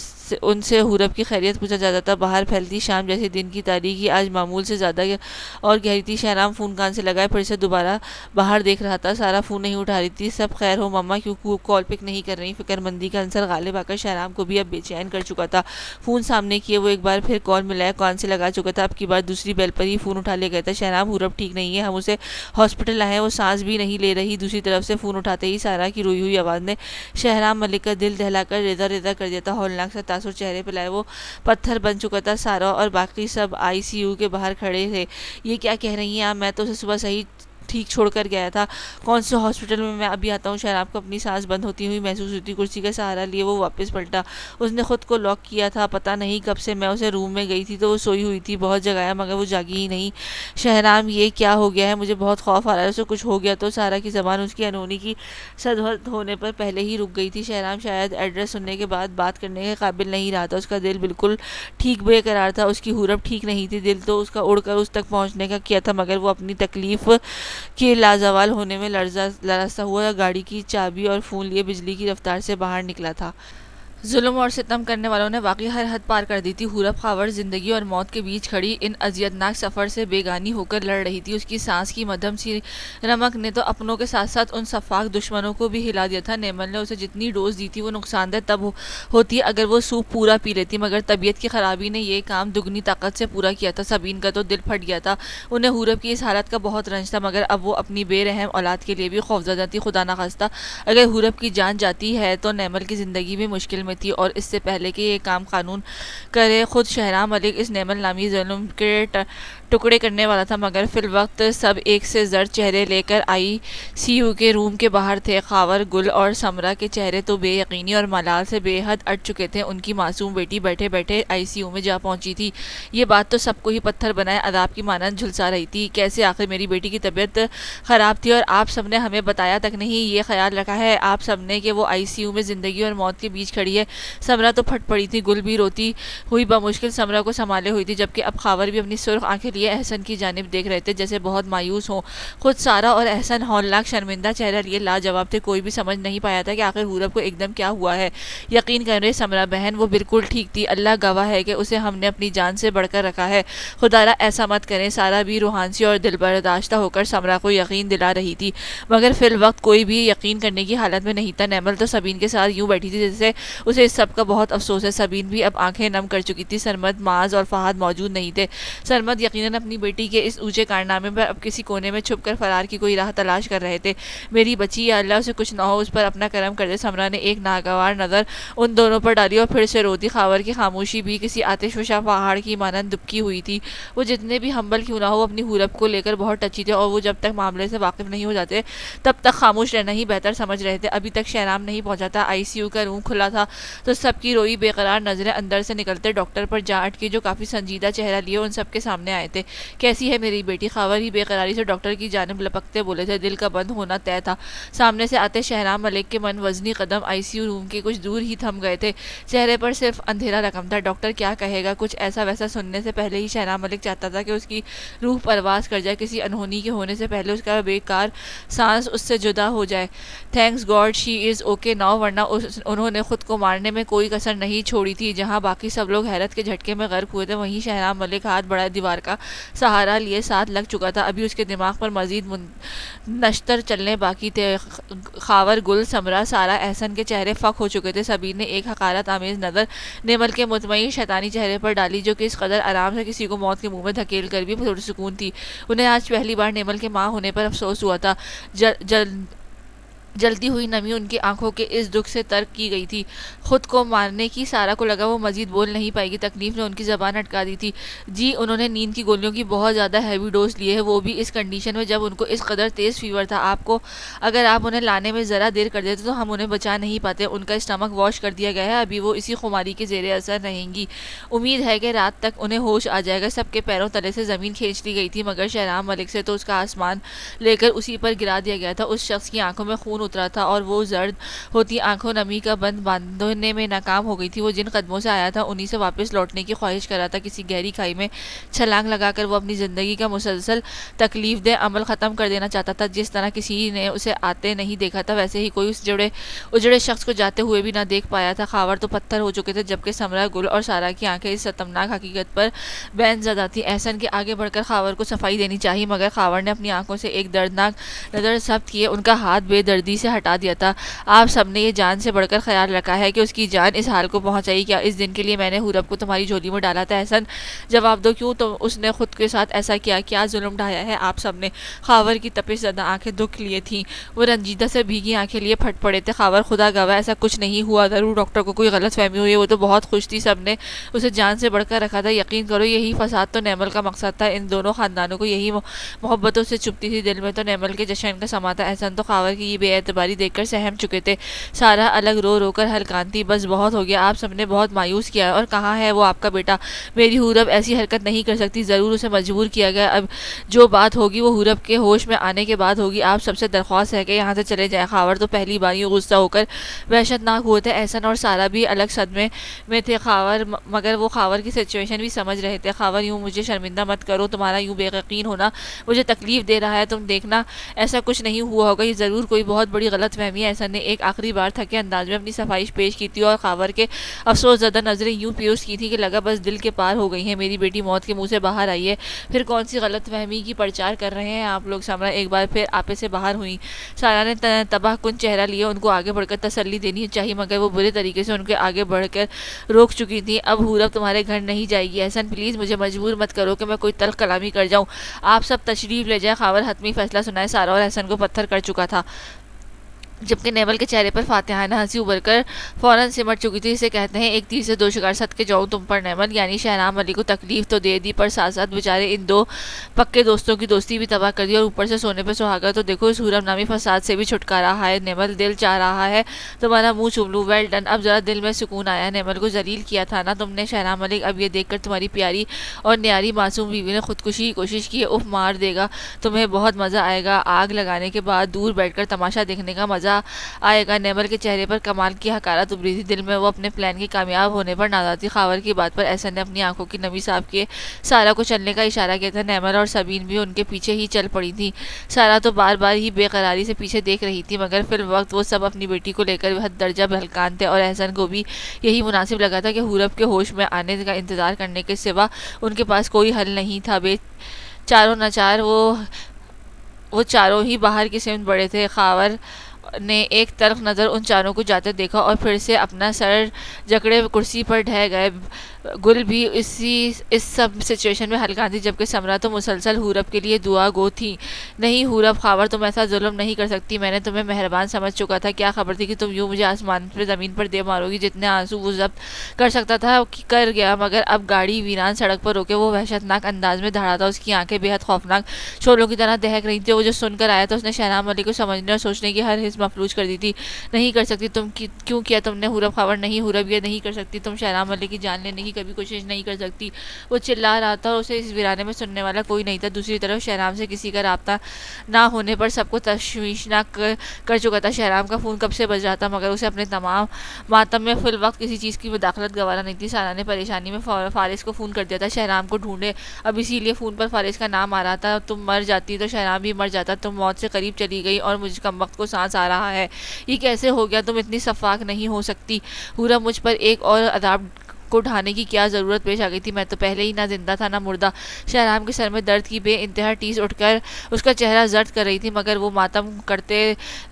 ان سے حورب کی خیریت پوچھا جاتا تھا۔ باہر پھیلتی شام جیسے دن کی تاریکی آج معمول سے زیادہ اور گہری تھی۔ شہنام فون کان سے لگائے پھر سے دوبارہ باہر دیکھ رہا تھا، سارا فون نہیں اٹھا رہی تھی۔ سب خیر ہو مما؟ کیوں کال پک نہیں کر رہی؟ فکر مندی کا عنصر غالب آ کر شہنام کو بھی اب بے چین کر چکا تھا۔ فون سامنے کیے وہ ایک بار پھر کال ملایا کان سے لگا چکا تھا، اب کی بار دوسری بیل پر ہی فون اٹھا لے گیا تھا۔ شہنام حورب ٹھیک نہیں ہے، ہم اسے ہاسپٹل لائے ہیں، وہ سانس بھی نہیں لے رہی۔ دوسری طرف سے فون اٹھاتے ہی سارا کی روئی ہوئی آواز نے شہنام ملک کا دل دہلا کر ریزہ ریزہ کر دیا تھا۔ ہولناک سا تاثر چہرے پہ لائے وہ پتھر بن چکا تھا۔ سارا اور باقی سب آئی سی یو کے باہر کھڑے تھے۔ یہ کیا کہہ رہی ہیں آپ؟ میں تو اسے صبح صحیح ٹھیک چھوڑ کر گیا تھا۔ کون سے ہاسپٹل میں ابھی آتا ہوں۔ شہنام کو اپنی سانس بند ہوتی ہوئی محسوس ہوتی، کرسی کا سہارا لیے وہ واپس پلٹا۔ اس نے خود کو لاک کیا تھا، پتہ نہیں کب سے میں اسے روم میں گئی تھی تو وہ سوئی ہوئی تھی، بہت جگایا مگر وہ جاگی ہی نہیں۔ شہنام یہ کیا ہو گیا ہے؟ مجھے بہت خوف آ رہا ہے، اسے کچھ ہو گیا تو؟ سارا کی زبان اس کی انہونی کی صدحد ہونے پر پہلے ہی رک گئی تھی۔ شہنام شاید ایڈریس سننے کے بعد بات کرنے کے قابل نہیں رہا تھا، اس کا دل بالکل ٹھیک بے قرار تھا۔ اس کی حورب ٹھیک نہیں تھی، دل تو اس کا اڑ کر اس تک پہنچنے کا کیا تھا، مگر وہ اپنی تکلیف کہ لازوال ہونے میں لرزتا ہوا گاڑی کی چابی اور فون لیے بجلی کی رفتار سے باہر نکلا تھا۔ ظلم اور ستم کرنے والوں نے واقعی ہر حد پار کر دی تھی۔ حورب خاور زندگی اور موت کے بیچ کھڑی ان اذیتناک سفر سے بیگانی ہو کر لڑ رہی تھی۔ اس کی سانس کی مدھم سی رمق نے تو اپنوں کے ساتھ ساتھ ان سفاک دشمنوں کو بھی ہلا دیا تھا۔ نیمل نے اسے جتنی ڈوز دی تھی وہ نقصان دہ تب ہوتی اگر وہ سوپ پورا پی لیتی، مگر طبیعت کی خرابی نے یہ کام دگنی طاقت سے پورا کیا تھا۔ سبین کا تو دل پھٹ گیا تھا۔ انہیں حورب کی اس حالت کا بہت رنج تھا، مگر اب وہ اپنی بے رحم اولاد کے لیے بھی خوفزدہ تھی۔ خدا نخواستہ اگر حورب کی جان جاتی ہے تو نیمل کی زندگی بھی مشکل میں تھی، اور اس سے پہلے کہ یہ کام قانون کرے خود شہرام ملک اس نیمل نامی ظالم کے ٹکڑے کرنے والا تھا، مگر فی الوقت سب ایک سے زرد چہرے لے کر آئی سی یو کے روم کے باہر تھے۔ خاور، گل اور سمرا کے چہرے تو بے یقینی اور ملال سے بے حد اٹ چکے تھے۔ ان کی معصوم بیٹی بیٹھے بیٹھے آئی سی یو میں جا پہنچی تھی۔ یہ بات تو سب کو ہی پتھر بنائے عذاب کی مانند جھلسا رہی تھی۔ کیسے آخر میری بیٹی کی طبیعت خراب تھی اور آپ سب نے ہمیں بتایا تک نہیں؟ یہ خیال رکھا ہے آپ سب نے کہ وہ آئی سی یو میں زندگی اور موت کے بیچ کھڑی ہے؟ سمرا تو پھٹ پڑی تھی، گل بھی روتی ہوئی بمشکل سمرا کو سنبھالے ہوئی تھی، جبکہ اب خاور بھی اپنی سرخ آنکھیں لیے احسن کی جانب دیکھ رہے تھے جیسے بہت مایوس ہوں۔ خود سارا اور احسن ہولناک شرمندہ چہرہ لیے لاجواب تھے۔ کوئی بھی سمجھ نہیں پایا تھا کہ آخر حورب کو ایک دم کیا ہوا ہے۔ یقین کریں سمرا بہن، وہ بالکل ٹھیک تھی، اللہ گواہ ہے کہ اسے ہم نے اپنی جان سے بڑھ کر رکھا ہے۔ خدارا ایسا مت کریں۔ سارا بھی روحانسی اور دل برداشتہ ہو کر سمرا کو یقین دلا رہی تھی، مگر فی الوقت کوئی بھی یقین کرنے کی حالت میں نہیں تھا۔ نیمل تو سبین کے ساتھ یوں بیٹھی تھی جیسے اسے اس سب کا بہت افسوس ہے۔ سبین بھی اب آنکھیں نم کر چکی تھی۔ سرمد، معاذ اور فہد موجود نہیں تھے۔ سرمد یقیناً اپنی بیٹی کے اس اونچے کارنامے پر اب کسی کونے میں چھپ کر فرار کی کوئی راہ تلاش کر رہے تھے۔ میری بچی، یا اللہ اسے کچھ نہ ہو، اس پر اپنا کرم کر دے۔ سمرا نے ایک ناگوار نظر ان دونوں پر ڈالی اور پھر سے رو دی۔ خاور کی خاموشی بھی کسی آتش فشاں پہاڑ کی مانند دبکی ہوئی تھی۔ وہ جتنے بھی ہمبل کیوں نہ ہو اپنی حورب کو لے کر بہت ٹچی تھے، اور وہ جب تک معاملے سے واقف نہیں ہو جاتے تب تک خاموش رہنا ہی بہتر سمجھ رہے تھے۔ ابھی تک شہرام نہیں پہنچا تھا۔ آئی سی یو کا روم کھلا تھا تو سب کی روئی بے قرار نظریں اندر سے نکلتے ڈاکٹر پر جا اٹکی، جو کافی سنجیدہ چہرہ لیے ان سب کے سامنے آئے تھے۔ کیسی ہے میری بیٹی؟ خاور ہی بے قراری سے ڈاکٹر کی جانب لپکتے بولے تھے۔ دل کا بند ہونا طے تھا۔ سامنے سے آتے شہرام ملک کے من وزنی قدم آئی سی یو روم کے کچھ دور ہی تھم گئے تھے۔ چہرے پر صرف اندھیرا رقم تھا۔ ڈاکٹر کیا کہے گا؟ کچھ ایسا ویسا سننے سے پہلے ہی شہرام ملک چاہتا تھا کہ اس کی روح پرواز کر جائے، کسی انہونی کے ہونے سے پہلے اس کا بیکار سانس اس سے جدا ہو جائے۔ Thanks God she is okay now, ورنہ انہوں نے خود کو مارنے میں کوئی کسر نہیں چھوڑی تھی۔ جہاں باقی سب لوگ حیرت کے جھٹکے میں غرق ہوئے تھے، وہیں شہرام ملک ہاتھ بڑھائے دیوار کا سہارا لیے ساتھ لگ چکا تھا۔ ابھی اس کے دماغ پر مزید نشتر چلنے باقی تھے۔ خاور، گل، سمرا، سارا، احسن کے چہرے فک ہو چکے تھے۔ سبین نے ایک حقارت آمیز نظر نیمل کے مطمئن شیطانی چہرے پر ڈالی، جو کہ اس قدر آرام سے کسی کو موت کے منہ میں دھکیل کر بھی پرسکون تھی۔ انہیں آج پہلی بار نیمل کے ماں ہونے پر افسوس ہوا تھا۔ جلتی ہوئی نمی ان کی آنکھوں کے اس دکھ سے ترک کی گئی تھی۔ خود کو مارنے کی سارا کو لگا وہ مزید بول نہیں پائے گی، تکلیف نے ان کی زبان اٹکا دی تھی۔ جی، انہوں نے نیند کی گولیوں کی بہت زیادہ ہیوی ڈوز لی ہے، وہ بھی اس کنڈیشن میں جب ان کو اس قدر تیز فیور تھا۔ اگر آپ انہیں لانے میں ذرا دیر کر دیتے تو ہم انہیں بچا نہیں پاتے۔ ان کا اسٹمک واش کر دیا گیا ہے، ابھی وہ اسی خماری کے زیر اثر رہیں گی۔ امید ہے کہ رات تک انہیں ہوش آ جائے گا۔ سب کے پیروں تلے سے زمین کھینچ لی گئی تھی، مگر شہرام ملک سے تو اس کا آسمان لے کر اسی پر گرا دیا گیا تھا۔ اس شخص کی آنکھوں میں خون اترا تھا اور وہ زرد ہوتی آنکھوں نمی کا بند باندھنے میں ناکام ہو گئی تھی۔ وہ جن قدموں سے آیا تھا انہی سے واپس لوٹنے کی خواہش کر رہا تھا۔ کسی گہری کھائی میں چھلانگ لگا کر وہ اپنی زندگی کا مسلسل تکلیف دہ عمل ختم کر دینا چاہتا تھا۔ جس طرح کسی نے اسے آتے نہیں دیکھا تھا، ویسے ہی کوئی اس اجڑے شخص کو جاتے ہوئے بھی نہ دیکھ پایا تھا۔ خاور تو پتھر ہو چکے تھے، جبکہ سمرا، گل اور سارا کی آنکھیں اس ستمناک حقیقت پر بین زدہ تھی۔ احسن کے آگے بڑھ کر خاور کو صفائی دینی چاہی، مگر خاور نے اپنی آنکھوں سے ایک دردناک نظر ضبط کیے ان کا ہاتھ بے دردی سے ہٹا دیا تھا۔ آپ سب نے یہ جان سے بڑھ کر خیال رکھا ہے کہ اس کی جان اس حال کو پہنچائی؟ کیا اس دن کے لیے میں نے حورب کو تمہاری جھولی میں ڈالا تھا؟ احسن، جواب دو، کیوں اس نے خود کے ساتھ ایسا کیا؟ کیا ظلم ڈھایا ہے آپ سب نے؟ خاور کی تپش زدہ آنکھیں دکھ لیے تھیں، وہ رنجیدہ سے بھیگی آنکھیں لیے پھٹ پڑے تھے۔ خاور، خدا گواہ ایسا کچھ نہیں ہوا، ضرور ڈاکٹر کو کوئی غلط فہمی ہوئی ہے، وہ تو بہت خوش تھی، سب نے اسے جان سے بڑھ کر رکھا تھا۔ یقین کرو یہی فساد تو نیمل کا مقصد تھا، ان دونوں خاندانوں کو یہی محبتوں سے چپتی تھی دل میں تو نیمل کے جشن کا سما تھا۔ احسن تو خاور کی یہ بے اعتباری دیکھ کر سہم چکے تھے۔ سارا الگ رو رو کر ہلکان تھی۔ بس بہت ہو گیا، آپ سب نے بہت مایوس کیا، اور کہاں ہے وہ آپ کا بیٹا؟ میری حورب ایسی حرکت نہیں کر سکتی، ضرور اسے مجبور کیا گیا۔ اب جو بات ہوگی وہ حورب کے ہوش میں آنے کے بعد ہوگی۔ آپ سب سے درخواست ہے کہ یہاں سے چلے جائیں۔ خاور تو پہلی بار یوں غصہ ہو کر وحشت ناک ہوئے تھے۔ احسن اور سارا بھی الگ صدمے میں تھے، مگر وہ خاور کی سچویشن بھی سمجھ رہے تھے۔ خاور، یوں مجھے شرمندہ مت کرو، تمہارا یوں بے یقین ہونا مجھے تکلیف دے رہا ہے۔ تم دیکھنا ایسا کچھ نہیں ہوا ہوگا، یہ ضرور کوئی بہت بڑی غلط فہمی ہے۔ احسن نے ایک آخری بار تھکے انداز میں اپنی صفائش پیش کی تھی، اور خاور کے افسوس زدہ نظریں یوں پیوس کی تھی کہ لگا بس دل کے پار ہو گئی ہیں۔ میری بیٹی موت کے منہ سے باہر آئی ہے، پھر کون سی غلط فہمی کی پرچار کر رہے ہیں آپ لوگ؟ سمرا ایک بار پھر آپے سے باہر ہوئی۔ سارا نے تباہ کن چہرہ لیا، ان کو آگے بڑھ کر تسلی دینی چاہیے، مگر وہ برے طریقے سے ان کے آگے بڑھ کر روک چکی تھی۔ اب حورب تمہارے گھر نہیں جائے گی۔ احسن پلیز مجھے مجبور مت کرو کہ میں کوئی تلخ کلامی کر جاؤں، آپ سب تشریف لے جائیں۔ خاور حتمی فیصلہ سنائے سارا اور احسن کو پتھر کر چکا تھا، جبکہ نیمل کے چہرے پر فاتحانہ ہنسی ابھر کر فوراً سمٹ چکی تھی۔ اسے کہتے ہیں ایک تیر سے دو شکار صدقے جاؤں تم پر نیمل، یعنی شہرام علی کو تکلیف تو دے دی، پر ساتھ ساتھ بیچارے ان دو پکے دوستوں کی دوستی بھی تباہ کر دی، اور اوپر سے سونے پہ سہاگا۔ تو دیکھو اس حورب نامی فساد سے بھی چھٹکارا ہے نیمل، دل چاہ رہا ہے تمہارا منہ چوم لوں۔ ویل ڈن، اب ذرا دل میں سکون آیا۔ نیمل کو ذلیل کیا تھا نا تم نے شہرام ملک، اب یہ دیکھ کر تمہاری پیاری اور نیاری معصوم بیوی نے خودکشی کی کوشش کی ہے، اف مار دے گا، تمہیں بہت مزہ آئے گا، آگ لگانے کے بعد دور بیٹھ کر تماشا دیکھنے کا مزہ آئے گا۔ نیمل کے چہرے پر کمال کی حقارت ابھری تھی، دل میں وہ اپنے پلان کے کامیاب ہونے پر ناراض تھی۔ خاور کی بات پر احسن نے اپنی آنکھوں کی نمی صاف کیے سارا کو چلنے کا اشارہ کیا تھا۔ نیمل اور سبین بھی ان کے پیچھے ہی چل پڑی تھی۔ سارا تو بار بار ہی بے قراری سے پیچھے دیکھ رہی تھی، مگر فی الوقت وہ سب اپنی بیٹی کو لے کر حد درجہ بہلکان تھے، اور احسن کو بھی یہی مناسب لگا تھا کہ حورب کے ہوش میں آنے کا انتظار کرنے کے سوا ان کے پاس کوئی حل نہیں تھا۔ بے چاروں ناچار وہ چاروں ہی باہر کی سمت بڑھے تھے۔ خاور نے ایک طرف نظر ان چاروں کو جاتے دیکھا اور پھر سے اپنا سر جکڑے کرسی پر ڈھہ گئے۔ گل بھی اس سب سچویشن میں ہلکان تھی، جبکہ سمرا تو مسلسل حورب کے لیے دعا گو تھی۔ نہیں حورب، خاور تم ایسا ظلم نہیں کر سکتی، میں نے تمہیں مہربان سمجھ چکا تھا، کیا خبر تھی کہ تم یوں مجھے آسمان پہ زمین پر دے مارو گی۔ جتنے آنسو وہ ضبط کر سکتا تھا کر گیا، مگر اب گاڑی ویران سڑک پر روکے وہ وحشت ناک انداز میں دھڑا تھا۔ اس کی آنکھیں بے حد خوفناک شعلوں کی طرح دہک رہی تھیں۔ وہ جو سن کر آیا تھا اس نے شہرام علی کو سمجھنے اور سوچنے کی ہر حس مفلوج کر دی تھی۔ نہیں کر سکتی تم، کیوں کیا تم نے حورب؟ خاور نہیں حورب، یہ نہیں کر سکتی تم، شہرام علی کی جان لینے کی کبھی کوشش نہیں کر سکتی۔ وہ چلا رہا تھا اور اسے اس ویرانے میں سننے والا کوئی نہیں تھا۔ دوسری طرف شہرام سے کسی کا رابطہ نہ ہونے پر سب کو تشویشناک کر چکا تھا۔ شہرام کا فون کب سے بج رہا تھا، مگر اسے اپنے تمام ماتم میں فی الوقت کسی چیز کی مداخلت گوارا نہیں تھی۔ سارا نے پریشانی میں فارس کو فون کر دیا تھا، شہرام کو ڈھونڈے، اب اسی لیے فون پر فارس کا نام آ رہا تھا۔ تم مر جاتی تو شہرام بھی مر جاتا، تم موت سے قریب چلی گئی اور مجھ کمبخت کو سانس آ رہا ہے، یہ کیسے ہو گیا؟ تم اتنی شفاق نہیں ہو سکتی حورب، مجھ پر ایک اور عذاب کو ڈھانے کی کیا ضرورت پیش آ گئی تھی؟ میں تو پہلے ہی نہ زندہ تھا نہ مردہ۔ شہرام کے سر میں درد کی بے انتہا ٹیس اٹھ کر اس کا چہرہ زرد کر رہی تھی، مگر وہ ماتم کرتے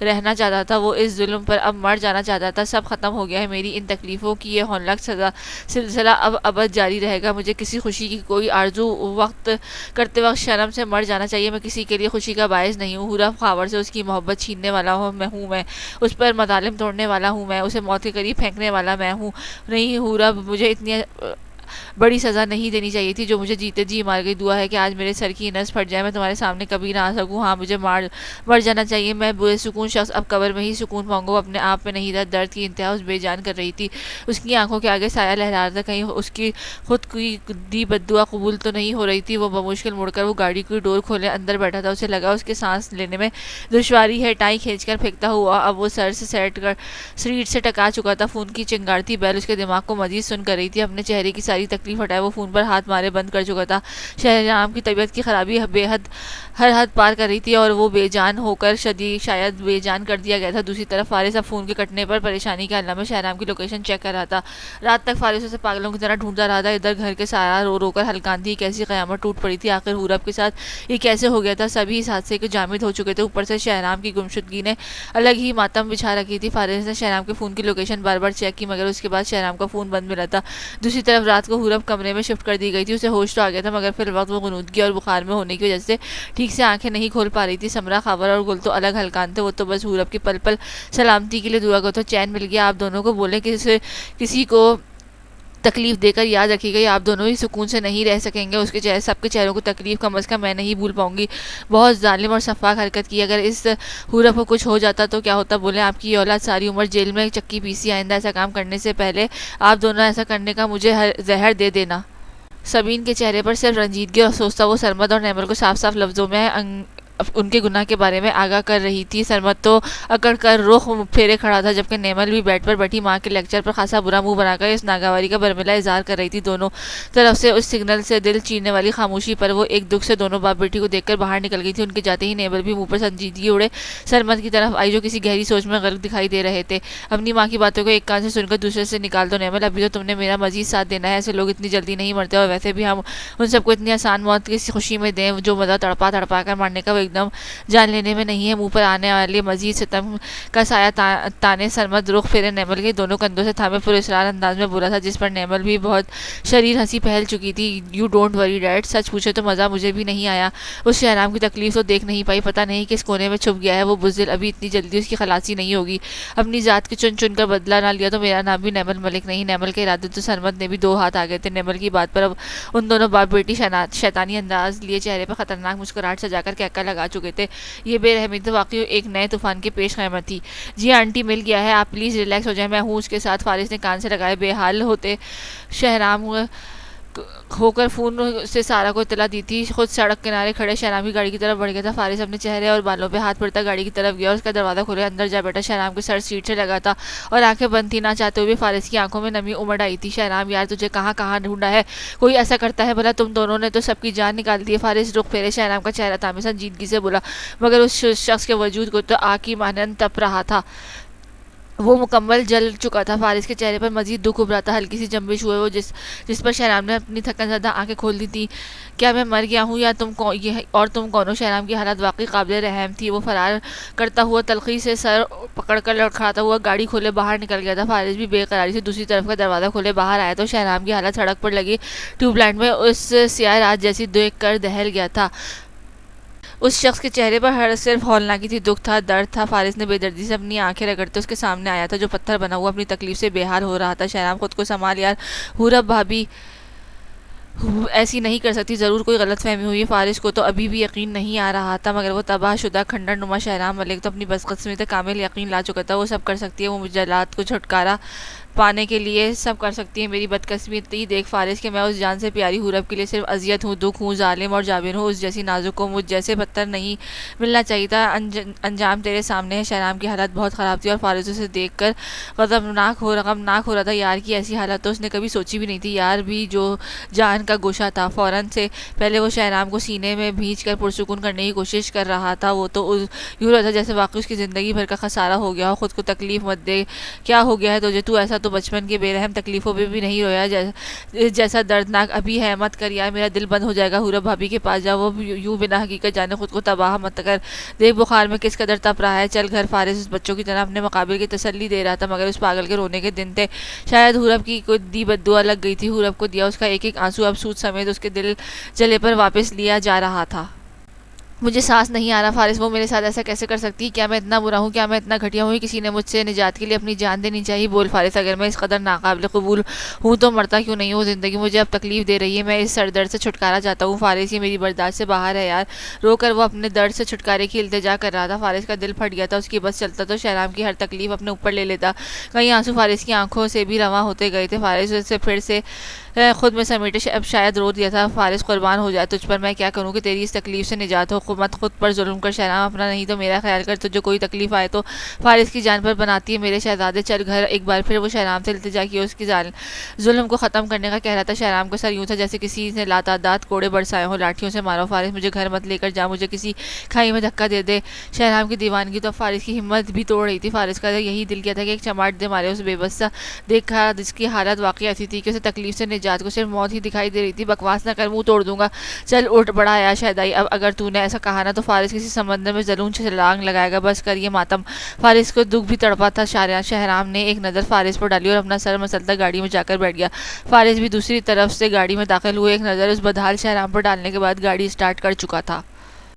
رہنا چاہتا تھا، وہ اس ظلم پر اب مر جانا چاہتا تھا۔ سب ختم ہو گیا ہے، میری ان تکلیفوں کی یہ ہولناک سلسلہ اب ابد جاری رہے گا۔ مجھے کسی خوشی کی کوئی آرزو کرتے وقت شرم سے مر جانا چاہیے۔ میں کسی کے لیے خوشی کا باعث نہیں ہوں۔ حورب، خاور سے اس کی محبت چھیننے والا ہوں میں، اس پر مظالم توڑنے والا ہوں میں، اسے موت کے قریب پھینکنے والا میں ہوں۔ نہیں حورب، مجھے اتنی بڑی سزا نہیں دینی چاہیے تھی جو مجھے جیتے جی مار گئی۔ دعا ہے کہ آج میرے سر کی نس پھٹ جائے، میں تمہارے سامنے کبھی نہ آ سکوں۔ ہاں مجھے مر جانا چاہیے، میں بے سکون شخص اب قبر میں ہی سکون پاؤں گا۔ وہ اپنے آپ میں نہیں تھا، درد کی انتہا اس بے جان کر رہی تھی۔ اس کی آنکھوں کے آگے سایہ لہرا رہا تھا، کہیں اس کی خود کی دی بددعا قبول تو نہیں ہو رہی تھی۔ وہ بمشکل مڑ کر وہ گاڑی کی ڈور کھولے اندر بیٹھا تھا، اسے لگا اس کے سانس لینے میں دشواری ہے۔ ٹائی کھینچ کر پھینکتا ہوا اب وہ سر سے سیٹ سے ٹکا چکا تھا۔ فون کی چنگارتی بیل اس کے دماغ کو مزید سن کر رہی تھی۔ اپنے چہرے کی ساری تکلیف ہٹائے وہ فون پر ہاتھ مارے بند کر چکا تھا۔ شہرام کی طبیعت کی خرابی ہر حد پار کر رہی تھی اور وہ بے جان ہو کر شاید بے جان کر دیا گیا تھا۔ دوسری طرف فارس اب فون کے کٹنے پر پریشانی کے عالم میں شہرام کی لوکیشن چیک کر رہا تھا۔ رات تک فارس اسے پاگلوں کی طرح ڈھونڈتا رہا تھا، ادھر گھر کے سارا رو رو کر ہلکان تھی۔ کیسی قیامت ٹوٹ پڑی تھی آخر حورب کے ساتھ، یہ کیسے ہو گیا تھا؟ سبھی اس حادثے کے جامد ہو چکے تھے، اوپر سے شہرام کی گمشدگی نے الگ ہی ماتم بچھا رکھی تھی۔ فارس نے شہرام کے فون کی لوکیشن بار بار چیک کی، مگر اس کے بعد شہرام کا فون بند ملا تھا۔ دوسری طرف رات کو حورب کمرے میں شفٹ کر دی گئی تھی، اسے ہوش تو آ گیا تھا، مگر پھر وقت وہ غنودگی اور بخار میں ہونے کی وجہ سے ٹھیک سے آنکھیں نہیں کھول پا رہی تھی۔ سمرا، خاور اور گل تو الگ ہلکان تھے، وہ تو بس حورب کی پل پل سلامتی کے لیے دعا گو تھا۔ چین مل گیا، آپ دونوں کو بولیں کسی کو تکلیف دے کر یاد رکھیے گا آپ دونوں ہی سکون سے نہیں رہ سکیں گے. اس کے چہرے سب کے چہروں کو تکلیف کم از کم میں نہیں بھول پاؤں گی. بہت ظالم اور سفاک حرکت کی. اگر اس حورب کو کچھ ہو جاتا تو کیا ہوتا؟ بولے آپ کی یہ اولاد ساری عمر جیل میں چکی پیسی. آئندہ ایسا کام کرنے سے پہلے آپ دونوں ایسا کرنے کا مجھے زہر دے دینا. سبین کے چہرے پر صرف رنجیدگی اور افسوس تھا. وہ سرمد اور نیمل کو صاف صاف لفظوں میں ان کے گناہ کے بارے میں آگاہ کر رہی تھی. سرمد تو اکڑ کر رخ پھیرے کھڑا تھا، جبکہ نیمل بھی بیڈ پر بیٹھی ماں کے لیکچر پر خاصا برا منہ بنا کر اس ناگواری کا برملا اظہار کر رہی تھی. دونوں طرف سے اس سگنل سے دل چیرنے والی خاموشی پر وہ ایک دکھ سے دونوں باپ بیٹی کو دیکھ کر باہر نکل گئی تھی. ان کے جاتے ہی نیمل بھی منہ پر سنجیدگی اڑے سرمد کی طرف آئی، جو کسی گہری سوچ میں غرق دکھائی دے رہے تھے. اپنی ماں کی باتوں کو ایک کان سے سن کر دوسرے سے نکال دو نیمل. ابھی تو تم نے میرا مزید ساتھ دینا ہے. ایسے لوگ اتنی جلدی نہیں مرتے، اور ویسے بھی ہم ان سب کو اتنی آسان موت کی خوشی میں دیں جو مزہ تڑپا تڑپا کر مارنے کا وہ ایک دم جان لینے میں نہیں ہے. منہ پر آنے والے مزید ستم کا سایہ تانے سرمد رخ پھیرے نیمل کے دونوں کندھوں سے تھامے پر اسرار انداز میں بولا تھا، جس پر نیمل بھی بہت شریر ہنسی پھیل چکی تھی. یو ڈونٹ وری ڈیڈ، سچ پوچھے تو مزہ مجھے بھی نہیں آیا. اس شہرام کی تکلیف تو دیکھ نہیں پائی، پتہ نہیں کس کونے میں چھپ گیا ہے وہ بزدل. ابھی اتنی جلدی اس کی خلاصی نہیں ہوگی. اپنی ذات کے چن چن کر بدلہ نہ لیا تو میرا نام بھی نیمل ملک نہیں. نیمل کے ارادے تو سرمد نے بھی دو ہاتھ آ گئے تھے. نیمل کی بات پر اب ان دونوں باپ بیٹی شیطانی انداز لیے چہرے پر خطرناک مسکراہٹ سجا کر کہکا لگا چکے تھے. یہ بے رحمی تو واقعی ایک نئے طوفان کے پیش خیمت تھی. جی آنٹی مل گیا ہے، آپ پلیز ریلیکس ہو جائیں، میں ہوں اس کے ساتھ. فارس نے کان سے لگائے بے حال ہوتے شہرام ہو کر فون سے سارا کو اطلاع دی تھی. خود سڑک کنارے کھڑے شہرام کی گاڑی کی طرف بڑھ گیا تھا. فارس اپنے چہرے اور بالوں پہ ہاتھ پھرتا گاڑی کی طرف گیا. اس کا دروازہ کھولے اندر جا بیٹھا. شہرام کے سر سیٹ سے لگا تھا اور آنکھیں بند تھی. نہ چاہتے ہوئے فارس کی آنکھوں میں نمی امڑ آئی تھی. شہرام یار تجھے کہاں کہاں ڈھونڈا ہے، کوئی ایسا کرتا ہے بھلا؟ تم دونوں نے تو سب کی جان نکال دی ہے. فارس رخ پھیرے شہرام کا چہرہ تھامے سنجیدگی سے بولا، مگر اس شخص کے وجود کو تو آگ کی مانند تپ رہا تھا. وہ مکمل جل چکا تھا. فارس کے چہرے پر مزید دکھ ابھرا تھا. ہلکی سی جنبش ہوئے وہ جس پر شہرام نے اپنی تھکن زدہ آنکھیں کھول دی تھی. کیا میں مر گیا ہوں یا تم کون ہو؟ شہرام کی حالت واقعی قابل رحم تھی. وہ فرار کرتا ہوا تلخی سے سر پکڑ کر لڑکھڑاتا ہوا گاڑی کھولے باہر نکل گیا تھا. فارس بھی بے قراری سے دوسری طرف کا دروازہ کھولے باہر آیا تو شہرام کی حالت سڑک پر لگی ٹیوب لائٹ میں اس سیاہ رات جیسی دیکھ کر دہل گیا تھا. اس شخص کے چہرے پر صرف ہولناکی تھی، دکھ تھا، درد تھا. فارس نے بے دردی سے اپنی آنکھیں رگڑتے اس کے سامنے آیا تھا جو پتھر بنا ہوا اپنی تکلیف سے بے حال ہو رہا تھا. شہرام خود کو سنبھال یار، حورب بھابی ایسی نہیں کر سکتی، ضرور کوئی غلط فہمی ہوئی. فارس کو تو ابھی بھی یقین نہیں آ رہا تھا، مگر وہ تباہ شدہ کھنڈر نما شہرام ملک تو اپنی بدقسمتی سے کامل یقین لا چکا تھا. وہ سب کر سکتی ہے، وہ مجلات کو چھٹکارا پانے کے لیے سب کر سکتی ہے. میری بدقسمتی دیکھ فارس کہ میں اس جان سے پیاری حورب کے لیے صرف اذیت ہوں، دکھ ہوں، ظالم اور جابر ہوں. اس جیسی نازک کو مجھ جیسے پتھر نہیں ملنا چاہیے تھا. انجام تیرے سامنے ہے. شہرام کی حالت بہت خراب تھی اور فارس اسے دیکھ کر غمناک ہو رہا تھا. یار کی ایسی حالت تو اس نے کبھی سوچی بھی نہیں تھی. یار بھی جو جان کا گوشہ تھا. فوراً سے پہلے وہ شہرام کو سینے میں بھینچ کر پرسکون کرنے کی کوشش کر رہا تھا. وہ تو یوں رہا تھا جیسے واقعی اس کی زندگی بھر کا خسارہ ہو گیا ہو. خود کو تکلیف مت دے، کیا ہو گیا ہے تجھے؟ تو ایسا تو بچپن کے بے رحم تکلیفوں پہ بھی نہیں رویا جیسا دردناک ابھی ہے. مت کر یار، میرا دل بند ہو جائے گا. حورب بھابی کے پاس جا، وہ یوں بنا حقیقت جانے خود کو تباہ مت کر. دیکھ بخار میں کس قدر تپ رہا ہے. چل گھر. فارس اس بچوں کی طرح اپنے مقابل کی تسلی دے رہا تھا، مگر اس پاگل کے رونے کے دن تھے. شاید حورب کی کوئی دی بد دعا لگ گئی تھی. حورب کو دیا اس کا ایک ایک آنسو اب سود سمیت اس کے دل جلے پر واپس لیا جا رہا تھا. مجھے سانس نہیں آ رہا فارس، وہ میرے ساتھ ایسا کیسے کر سکتی؟ کیا میں اتنا برا ہوں؟ کیا میں اتنا گھٹیا ہوں؟ کسی نے مجھ سے نجات کے لیے اپنی جان دینی چاہیے. بول فارس، اگر میں اس قدر ناقابل قبول ہوں تو مرتا کیوں نہیں ہوں؟ زندگی مجھے اب تکلیف دے رہی ہے، میں اس سر درد سے چھٹکارا چاہتا ہوں. فارس، یہ میری برداشت سے باہر ہے یار. رو کر وہ اپنے درد سے چھٹکارے کی التجا کر رہا تھا. فارس کا دل پھٹ گیا تھا. اس کی بس چلتا تو شہرام کی ہر تکلیف اپنے اوپر لے لیتا. کئی آنسو فارس کی آنکھوں سے بھی رواں ہوتے گئے تھے. فارس سے پھر سے خود میں سمیٹے اب شاید رو دیا تھا. فارس، قربان ہو جائے تجھ پر، میں کیا کروں کہ تیری اس تکلیف سے نجات ہو. مت خود پر ظلم کر شہرام، اپنا نہیں تو میرا خیال کر. تجھے کوئی تکلیف آئے تو فارس کی جان پر بناتی ہے میرے شہزادے. چل گھر. ایک بار پھر وہ شہرام سے التجا کی، اس کی ظلم کو ختم کرنے کا کہہ رہا تھا. شہرام کا سر یوں تھا جیسے کسی نے لاتعداد کوڑے برسائے ہوں. لاٹھیوں سے مارو فارس، مجھے گھر مت لے کر جا، مجھے کسی کھائی میں دھکا دے دے. شہرام کی دیوانگی تو فارس کی ہمت بھی توڑ رہی تھی. فارس کا یہی دل کیا تھا کہ ایک چماٹ دے مارے اس بے بس سا دیکھا جس کی حالت واقعی ایسی تھی کہ اسے تکلیف سے نجات کو صرف موت ہی دکھائی دے رہی تھی. بکواس نہ کر، منہ توڑ دوں گا. چل اٹھ، بڑا آیا شہدائی. اب اگر تو نے ایسا کہا نا تو فارس کسی سمندر میں ظلم چھلانگ لگائے گا. بس کر یہ ماتم. فارس کو دکھ بھی تڑپا تھا. شہرام نے ایک نظر فارس پر ڈالی اور اپنا سر مسلتا گاڑی میں جا کر بیٹھ گیا. فارس بھی دوسری طرف سے گاڑی میں داخل ہوئے. ایک نظر اس بدحال شہرام پر ڈالنے کے بعد گاڑی اسٹارٹ کر چکا تھا.